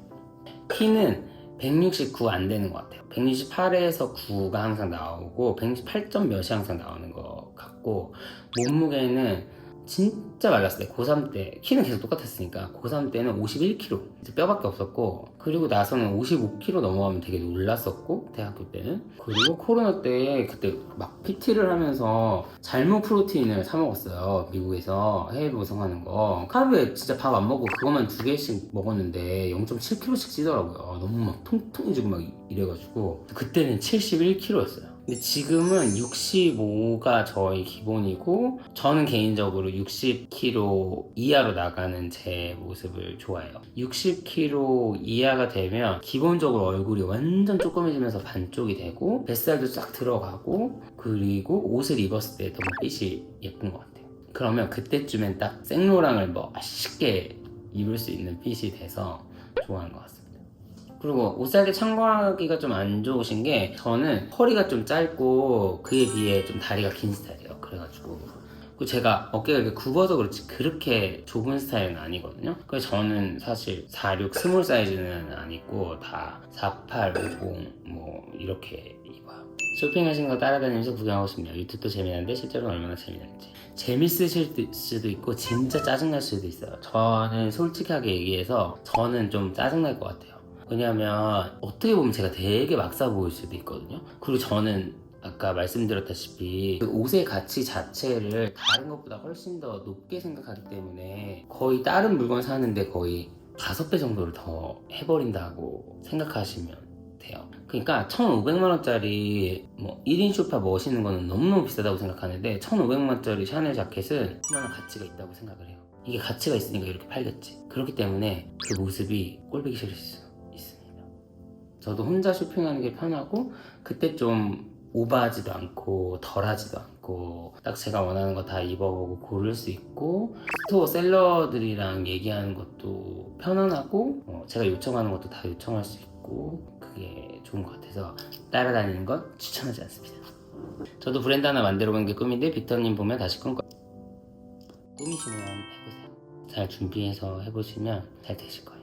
키는 169 안 되는 것 같아요. 168에서 9가 항상 나오고 168점 몇이 항상 나오는 것 같고 몸무게는 진짜 말랐을 때 고3 때 키는 계속 똑같았으니까 고3 때는 51kg 이제 뼈밖에 없었고 그리고 나서는 55kg 넘어가면 되게 놀랐었고 대학교 때는 그리고 코로나 때 그때 막 PT를 하면서 잘못 프로테인을 사 먹었어요. 미국에서 해외 배송하는 거 하루에 진짜 밥 안 먹고 그것만 2개씩 먹었는데 0.7kg씩 찌더라고요. 너무 막 통통해지고 막 이래가지고 그때는 71kg였어요. 근데 지금은 65가 저희 기본이고 저는 개인적으로 60kg 이하로 나가는 제 모습을 좋아해요. 60kg 이하가 되면 기본적으로 얼굴이 완전 조그매지면서 반쪽이 되고 뱃살도 쫙 들어가고 그리고 옷을 입었을 때 너무 핏이 예쁜 것 같아요. 그러면 그때쯤엔 딱 생로랑을 뭐 맛있게 입을 수 있는 핏이 돼서 좋아하는 것 같습니다. 그리고 옷 살 때 참고하기가 좀 안 좋으신 게 저는 허리가 좀 짧고 그에 비해 좀 다리가 긴 스타일이에요. 그래가지고 그리고 제가 어깨가 이렇게 굽어서 그렇지 그렇게 좁은 스타일은 아니거든요. 그래서 저는 사실 46 스몰 사이즈는 안 입고 다 48, 50 뭐 이렇게 입어요. 쇼핑하신 거 따라다니면서 구경하고 싶네요. 유튜브도 재미난데 실제로는 얼마나 재미난지. 재밌으실 수도 있고 진짜 짜증날 수도 있어요. 저는 솔직하게 얘기해서 저는 좀 짜증날 것 같아요. 왜냐면 어떻게 보면 제가 되게 막사 보일 수도 있거든요. 그리고 저는 아까 말씀드렸다시피 그 옷의 가치 자체를 다른 것보다 훨씬 더 높게 생각하기 때문에 거의 다른 물건 사는데 거의 5배 정도를 더 해버린다고 생각하시면 돼요. 그러니까 1,500만원짜리 뭐 1인 쇼파 멋있는 거는 너무너무 비싸다고 생각하는데 1,500만원짜리 샤넬 자켓은 그만한 가치가 있다고 생각을 해요. 이게 가치가 있으니까 이렇게 팔겠지. 그렇기 때문에 그 모습이 꼴보기 싫을 수 있습니다. 저도 혼자 쇼핑하는 게 편하고 그때 좀 오버하지도 않고 덜하지도 않고 딱 제가 원하는 거 다 입어보고 고를 수 있고 스토어 셀러들이랑 얘기하는 것도 편안하고 제가 요청하는 것도 다 요청할 수 있고 그게 좋은 것 같아서 따라다니는 건 추천하지 않습니다. 저도 브랜드 하나 만들어보는 게 꿈인데 빅터님 보면 다시 꿈이시면 해보세요. 잘 준비해서 해보시면 잘 되실 거예요.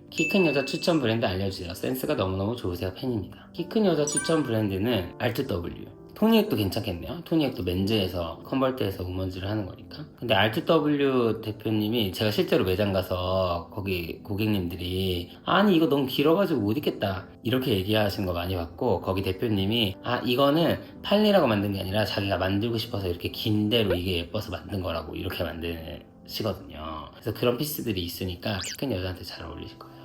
키 큰 여자 추천 브랜드 알려주세요. 센스가 너무너무 좋으세요. 팬입니다. 키 큰 여자 추천 브랜드는 R2W. 토니액도 괜찮겠네요. 토니액도 맨즈에서 컨버트해서 우먼즈를 하는 거니까. 근데 R2W 대표님이 제가 실제로 매장 가서 거기 고객님들이 아니 이거 너무 길어가지고 못 입겠다 이렇게 얘기하시는 거 많이 봤고 거기 대표님이 이거는 팔리라고 만든 게 아니라 자기가 만들고 싶어서 이렇게 긴 대로 이게 예뻐서 만든 거라고 이렇게 만드시거든요. 그래서 그런 피스들이 있으니까 키 큰 여자한테 잘 어울리실 거예요.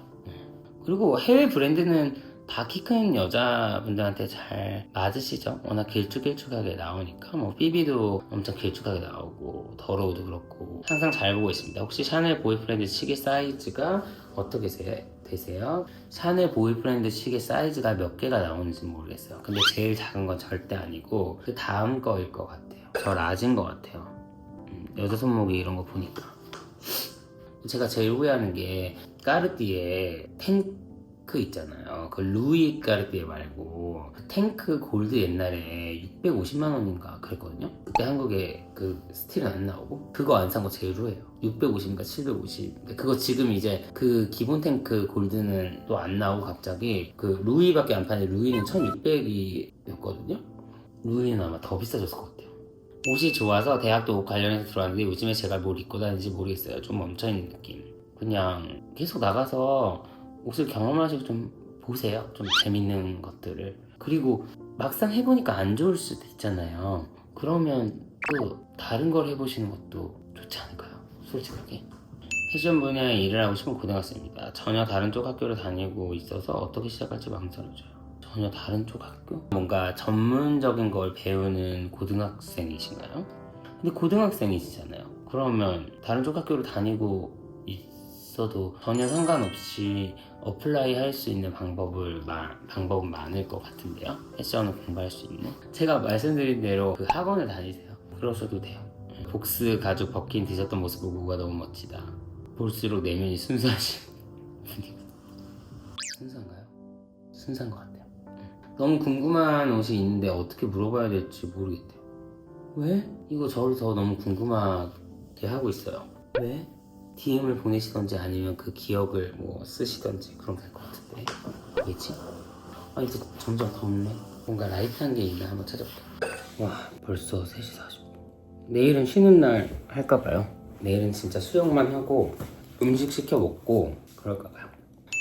그리고 해외 브랜드는 다 키 큰 여자분들한테 잘 맞으시죠? 워낙 길쭉길쭉하게 나오니까 뭐 삐비도 엄청 길쭉하게 나오고 더러우도 그렇고 항상 잘 보고 있습니다. 혹시 샤넬 보이프렌드 시계 사이즈가 어떻게 되세요? 샤넬 보이프렌드 시계 사이즈가 몇 개가 나오는지 모르겠어요. 근데 제일 작은 건 절대 아니고 그 다음 거일 것 같아요. 저 라지인 것 같아요. 여자 손목이 이런 거 보니까 제가 제일 후회하는 게 까르띠에 탱크 있잖아요. 그 루이 까르띠에 말고 탱크 골드 옛날에 650만원인가 그랬거든요. 그때 한국에 그 스틸은 안 나오고 그거 안 산 거 제일 후회해요. 650인가 750. 그거 지금 이제 그 기본 탱크 골드는 또 안 나오고 갑자기 그 루이밖에 안 파는데 루이는 1600이었거든요. 루이는 아마 더 비싸졌을 것 같아요. 옷이 좋아서 대학도 옷 관련해서 들어왔는데 요즘에 제가 뭘 입고 다니는지 모르겠어요. 좀 멈춰있는 느낌. 그냥 계속 나가서 옷을 경험하시고 좀 보세요. 좀 재밌는 것들을. 그리고 막상 해보니까 안 좋을 수도 있잖아요. 그러면 또 다른 걸 해보시는 것도 좋지 않을까요? 솔직하게. 패션 분야에 일을 하고 싶은 고등학생입니다. 전혀 다른 쪽 학교를 다니고 있어서 어떻게 시작할지 망설여져요. 전혀 다른 쪽 학교? 뭔가 전문적인 걸 배우는 고등학생이신가요? 근데 고등학생이시잖아요. 그러면 다른 쪽 학교를 다니고 있어도 전혀 상관없이 어플라이 할 수 있는 방법은 많을 것 같은데요. 패션을 공부할 수 있는. 제가 말씀드린 대로 그 학원을 다니세요. 그러셔도 돼요. 복스 가죽 벗긴 뒤졌던 모습 보고가 너무 멋지다. 볼수록 내면이 순수하신 분입니다. 순수한가요? 순수한 것 같아요. 너무 궁금한 옷이 있는데 어떻게 물어봐야 될지 모르겠대요. 왜? 이거 저를 더 너무 궁금하게 하고 있어요. 왜? DM을 보내시던지 아니면 그 기억을 뭐 쓰시던지 그럼 될 것 같은데 뭐겠지? 이제 점점 덥네. 뭔가 라이트한 게 있나 한번 찾아볼게요. 와 벌써 3시 40분. 내일은 쉬는 날 할까봐요. 내일은 진짜 수영만 하고 음식 시켜 먹고 그럴까봐요.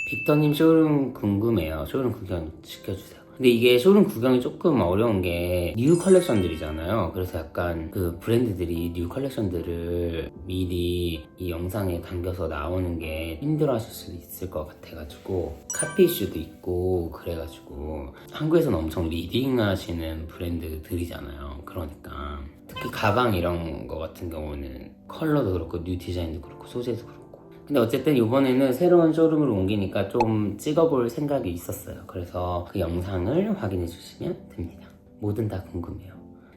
빅터님 쇼룸 궁금해요. 쇼룸 구경 시켜주세요. 근데 이게 쇼룸 구경이 조금 어려운 게 뉴 컬렉션들이잖아요. 그래서 약간 그 브랜드들이 뉴 컬렉션들을 미리 이 영상에 담겨서 나오는 게 힘들어 하실 수도 있을 것 같아가지고 카피 이슈도 있고 그래가지고 한국에서는 엄청 리딩 하시는 브랜드들이잖아요. 그러니까 특히 가방 이런 거 같은 경우는 컬러도 그렇고 뉴 디자인도 그렇고 소재도 그렇고 근데 어쨌든 이번에는 새로운 쇼룸으로 옮기니까 좀 찍어볼 생각이 있었어요. 그래서 그 영상을 확인해 주시면 됩니다. 뭐든 다 궁금해요.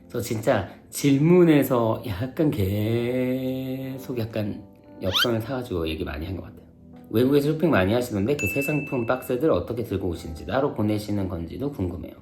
저 진짜 질문에서 계속 엽선을 사가지고 얘기 많이 한 것 같아요. 외국에서 쇼핑 많이 하시던데 그 새 상품 박스들 어떻게 들고 오시는지 따로 보내시는 건지도 궁금해요.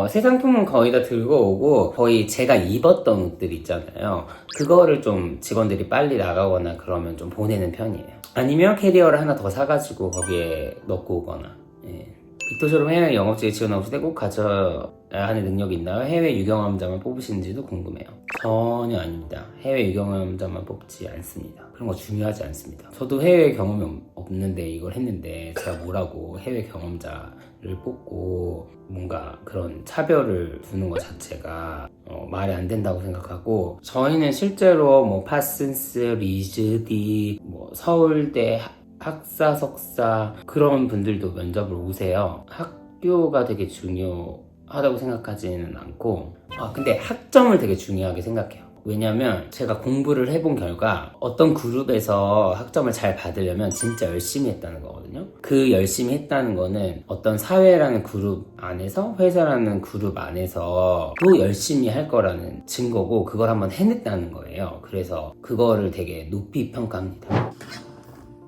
새 상품은 거의 다 들고 오고 거의 제가 입었던 옷들 있잖아요. 그거를 좀 직원들이 빨리 나가거나 그러면 좀 보내는 편이에요. 아니면 캐리어를 하나 더 사가지고 거기에 넣고 오거나. 예. 빅토쇼룸 해외 영업직에 지원하고 있을 때 꼭 가져야 하는 능력이 있나요? 해외 유경험자만 뽑으시는지도 궁금해요. 전혀 아닙니다. 해외 유경험자만 뽑지 않습니다. 그런 거 중요하지 않습니다. 저도 해외 경험이 없는데 이걸 했는데 제가 뭐라고 해외 경험자를 뽑고 뭔가 그런 차별을 두는 것 자체가 말이 안 된다고 생각하고 저희는 실제로 뭐 파슨스, 리즈디, 뭐 서울대 학사, 석사 그런 분들도 면접을 오세요. 학교가 되게 중요하다고 생각하지는 않고 근데 학점을 되게 중요하게 생각해요. 왜냐면 제가 공부를 해본 결과 어떤 그룹에서 학점을 잘 받으려면 진짜 열심히 했다는 거거든요. 그 열심히 했다는 거는 어떤 사회라는 그룹 안에서 회사라는 그룹 안에서 또 열심히 할 거라는 증거고 그걸 한번 해냈다는 거예요. 그래서 그거를 되게 높이 평가합니다.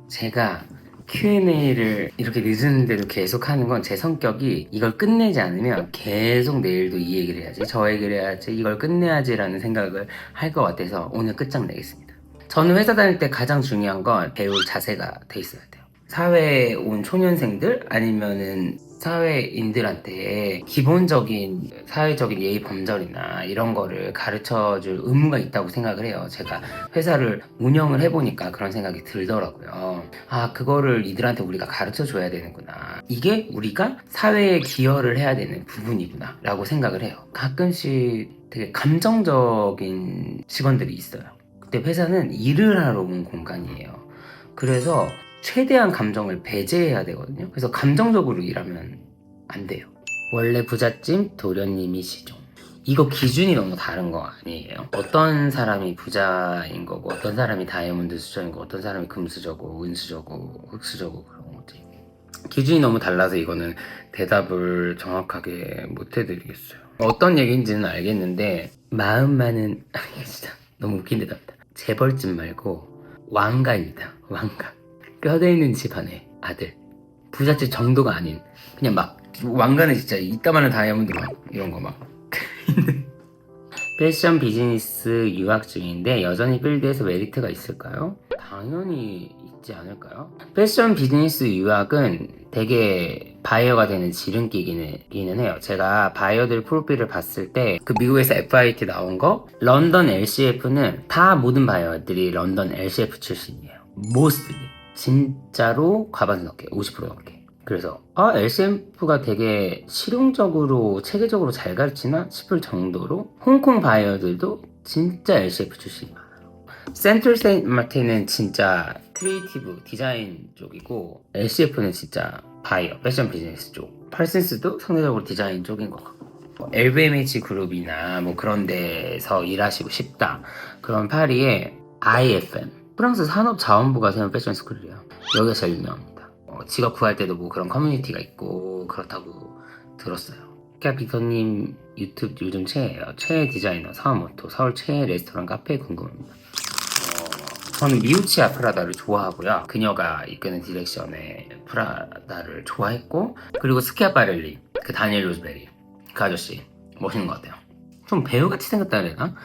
제가 Q&A를 이렇게 늦은데도 계속 하는 건 제 성격이 이걸 끝내지 않으면 계속 내일도 이 얘기를 해야지 저 얘기를 해야지 이걸 끝내야지 라는 생각을 할 것 같아서 오늘 끝장내겠습니다. 저는 회사 다닐 때 가장 중요한 건 배울 자세가 돼 있어야 돼요. 사회에 온 초년생들 아니면은 사회인들한테 기본적인 사회적인 예의 범절이나 이런 거를 가르쳐줄 의무가 있다고 생각을 해요. 제가 회사를 운영을 해보니까 그런 생각이 들더라고요. 그거를 이들한테 우리가 가르쳐줘야 되는구나. 이게 우리가 사회에 기여를 해야 되는 부분이구나 라고 생각을 해요. 가끔씩 되게 감정적인 직원들이 있어요. 근데 회사는 일을 하러 온 공간이에요. 그래서 최대한 감정을 배제해야 되거든요. 그래서 감정적으로 일하면 안 돼요. 원래 부잣집 도련님이시죠. 이거 기준이 너무 다른 거 아니에요? 어떤 사람이 부자인 거고 어떤 사람이 다이아몬드 수저인 거 어떤 사람이 금수저고 은수저고 흑수저고 그런 거지. 기준이 너무 달라서 이거는 대답을 정확하게 못 해드리겠어요. 어떤 얘기인지는 알겠는데 마음만은 진짜 너무 웃긴 대답이다. 재벌집 말고 왕가입니다. 왕가. 뼈대 있는 집안의 아들. 부잣집 정도가 아닌 그냥 막 왕가는 진짜 이따만한 다이아몬드 막 이런 거 막 패션 비즈니스 유학 중인데 여전히 필드에서 메리트가 있을까요? 당연히 있지 않을까요? 패션 비즈니스 유학은 되게 바이어가 되는 지름길이기는 해요. 제가 바이어들 프로필을 봤을 때 그 미국에서 FIT 나온 거 런던 LCF는 다 모든 바이어들이 런던 LCF 출신이에요. mostly. 진짜로 과반수 넘게 50% 넘게. 그래서 LCF가 되게 실용적으로 체계적으로 잘 가르치나 싶을 정도로 홍콩 바이어들도 진짜 LCF 출신이 많아요. 센트럴 세인트 마틴은 진짜 크리에이티브 디자인 쪽이고 LCF는 진짜 바이어 패션 비즈니스 쪽. 팔센스도 상대적으로 디자인 쪽인 것 같고 LVMH 그룹이나 뭐 그런 데서 일하시고 싶다 그런 파리에 IFM 프랑스 산업자원부가 세운 패션 스쿨이래요. 여기가 제일 유명합니다. 직업 구할 때도 뭐 그런 커뮤니티가 있고 그렇다고 들었어요. 빅터님 유튜브 요즘 최애예요. 최애 디자이너 사와모토 서울 최애 레스토랑 카페 궁금합니다. 저는 미우치아 프라다를 좋아하고요. 그녀가 이끄는 디렉션의 프라다를 좋아했고 그리고 스키아 바렐리 그 다니엘 로즈베리 그 아저씨 멋있는 것 같아요. 좀 배우같이 생겼다 그래나?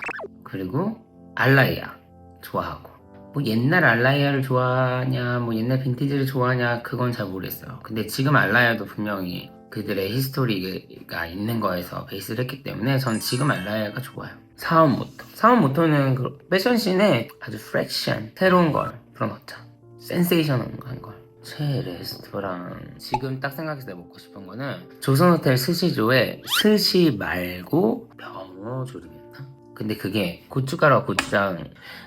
그리고 알라이아 좋아하고 뭐 옛날 알라이아를 좋아하냐 뭐 옛날 빈티지를 좋아하냐 그건 잘 모르겠어요. 근데 지금 알라이아도 분명히 그들의 히스토리가 있는 거에서 베이스를 했기 때문에 전 지금 알라이아가 좋아요. 사원모토는 그 패션씬에 아주 프렉션 새로운 걸 풀어놓자. 센세이션한 걸 최애 레스토랑 지금 딱 생각해서 내가 먹고 싶은 거는 조선호텔 스시조에 스시 말고 병어조림이었나? 근데 그게 고춧가루와 고추장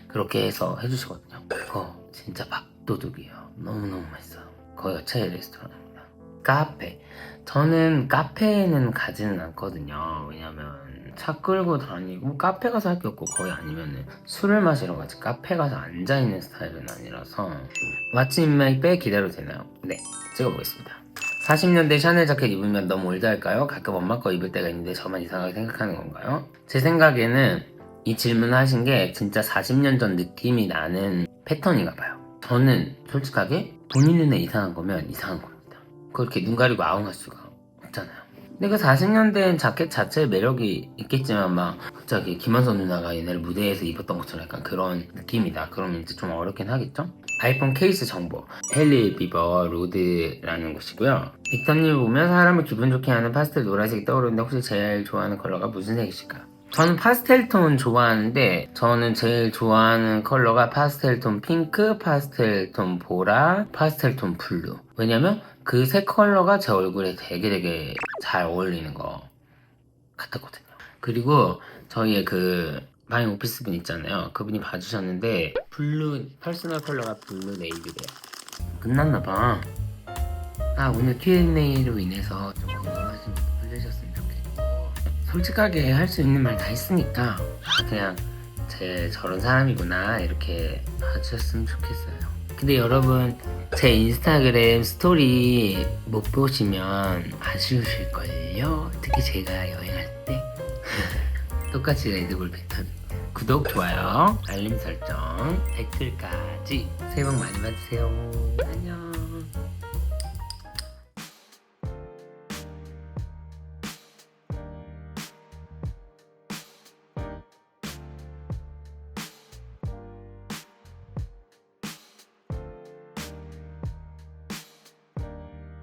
그렇게 해서 해주시거든요. 그거 진짜 밥도둑이에요. 너무너무 맛있어요. 거기가 최애 레스토랑입니다. 카페, 저는 카페에는 가지는 않거든요. 왜냐면 차 끌고 다니고 카페 가서 할 게 없고, 거의 아니면 술을 마시러 가지 카페 가서 앉아있는 스타일은 아니라서. What's in my bag 기대로 되나요? 네, 찍어보겠습니다. 40년대 샤넬 자켓 입으면 너무 올드할까요? 가끔 엄마 거 입을 때가 있는데 저만 이상하게 생각하는 건가요? 제 생각에는 이 질문을 하신 게 진짜 40년 전 느낌이 나는 패턴인가 봐요. 저는 솔직하게 본인 눈에 이상한 거면 이상한 겁니다. 그렇게 눈 가리고 아웅할 수가 없잖아요. 근데 그 40년대엔 자켓 자체에 매력이 있겠지만 막 갑자기 김한선 누나가 옛날 무대에서 입었던 것처럼 약간 그런 느낌이다. 그러면 이제 좀 어렵긴 하겠죠? 아이폰 케이스 정보, 헨리 비버 로드라는 곳이고요. 빅터님 보면 사람을 기분 좋게 하는 파스텔 노란색이 떠오르는데 혹시 제일 좋아하는 컬러가 무슨 색이실까요? 저는 파스텔 톤 좋아하는데, 저는 제일 좋아하는 컬러가 파스텔 톤 핑크, 파스텔 톤 보라, 파스텔 톤 블루. 왜냐면 그 세 컬러가 제 얼굴에 되게 잘 어울리는 것 같았거든요. 그리고 저희의 그 마이 오피스 분 있잖아요. 그분이 봐주셨는데 블루 퍼스널 컬러가 블루 네이비래요. 끝났나봐. 아, 오늘 Q&A로 인해서 좀 궁금하신 분 풀리셨으면 좋겠고, 솔직하게 할 수 있는 말 다 했으니까 그냥 저런 사람이구나 이렇게 봐주셨으면 좋겠어요. 근데 여러분, 제 인스타그램 스토리 못 보시면 아쉬우실걸요? 특히 제가 여행할 때 똑같이 레드불 뱉었는데. 구독, 좋아요, 알림 설정, 댓글까지 새해 복 많이 받으세요. 안녕.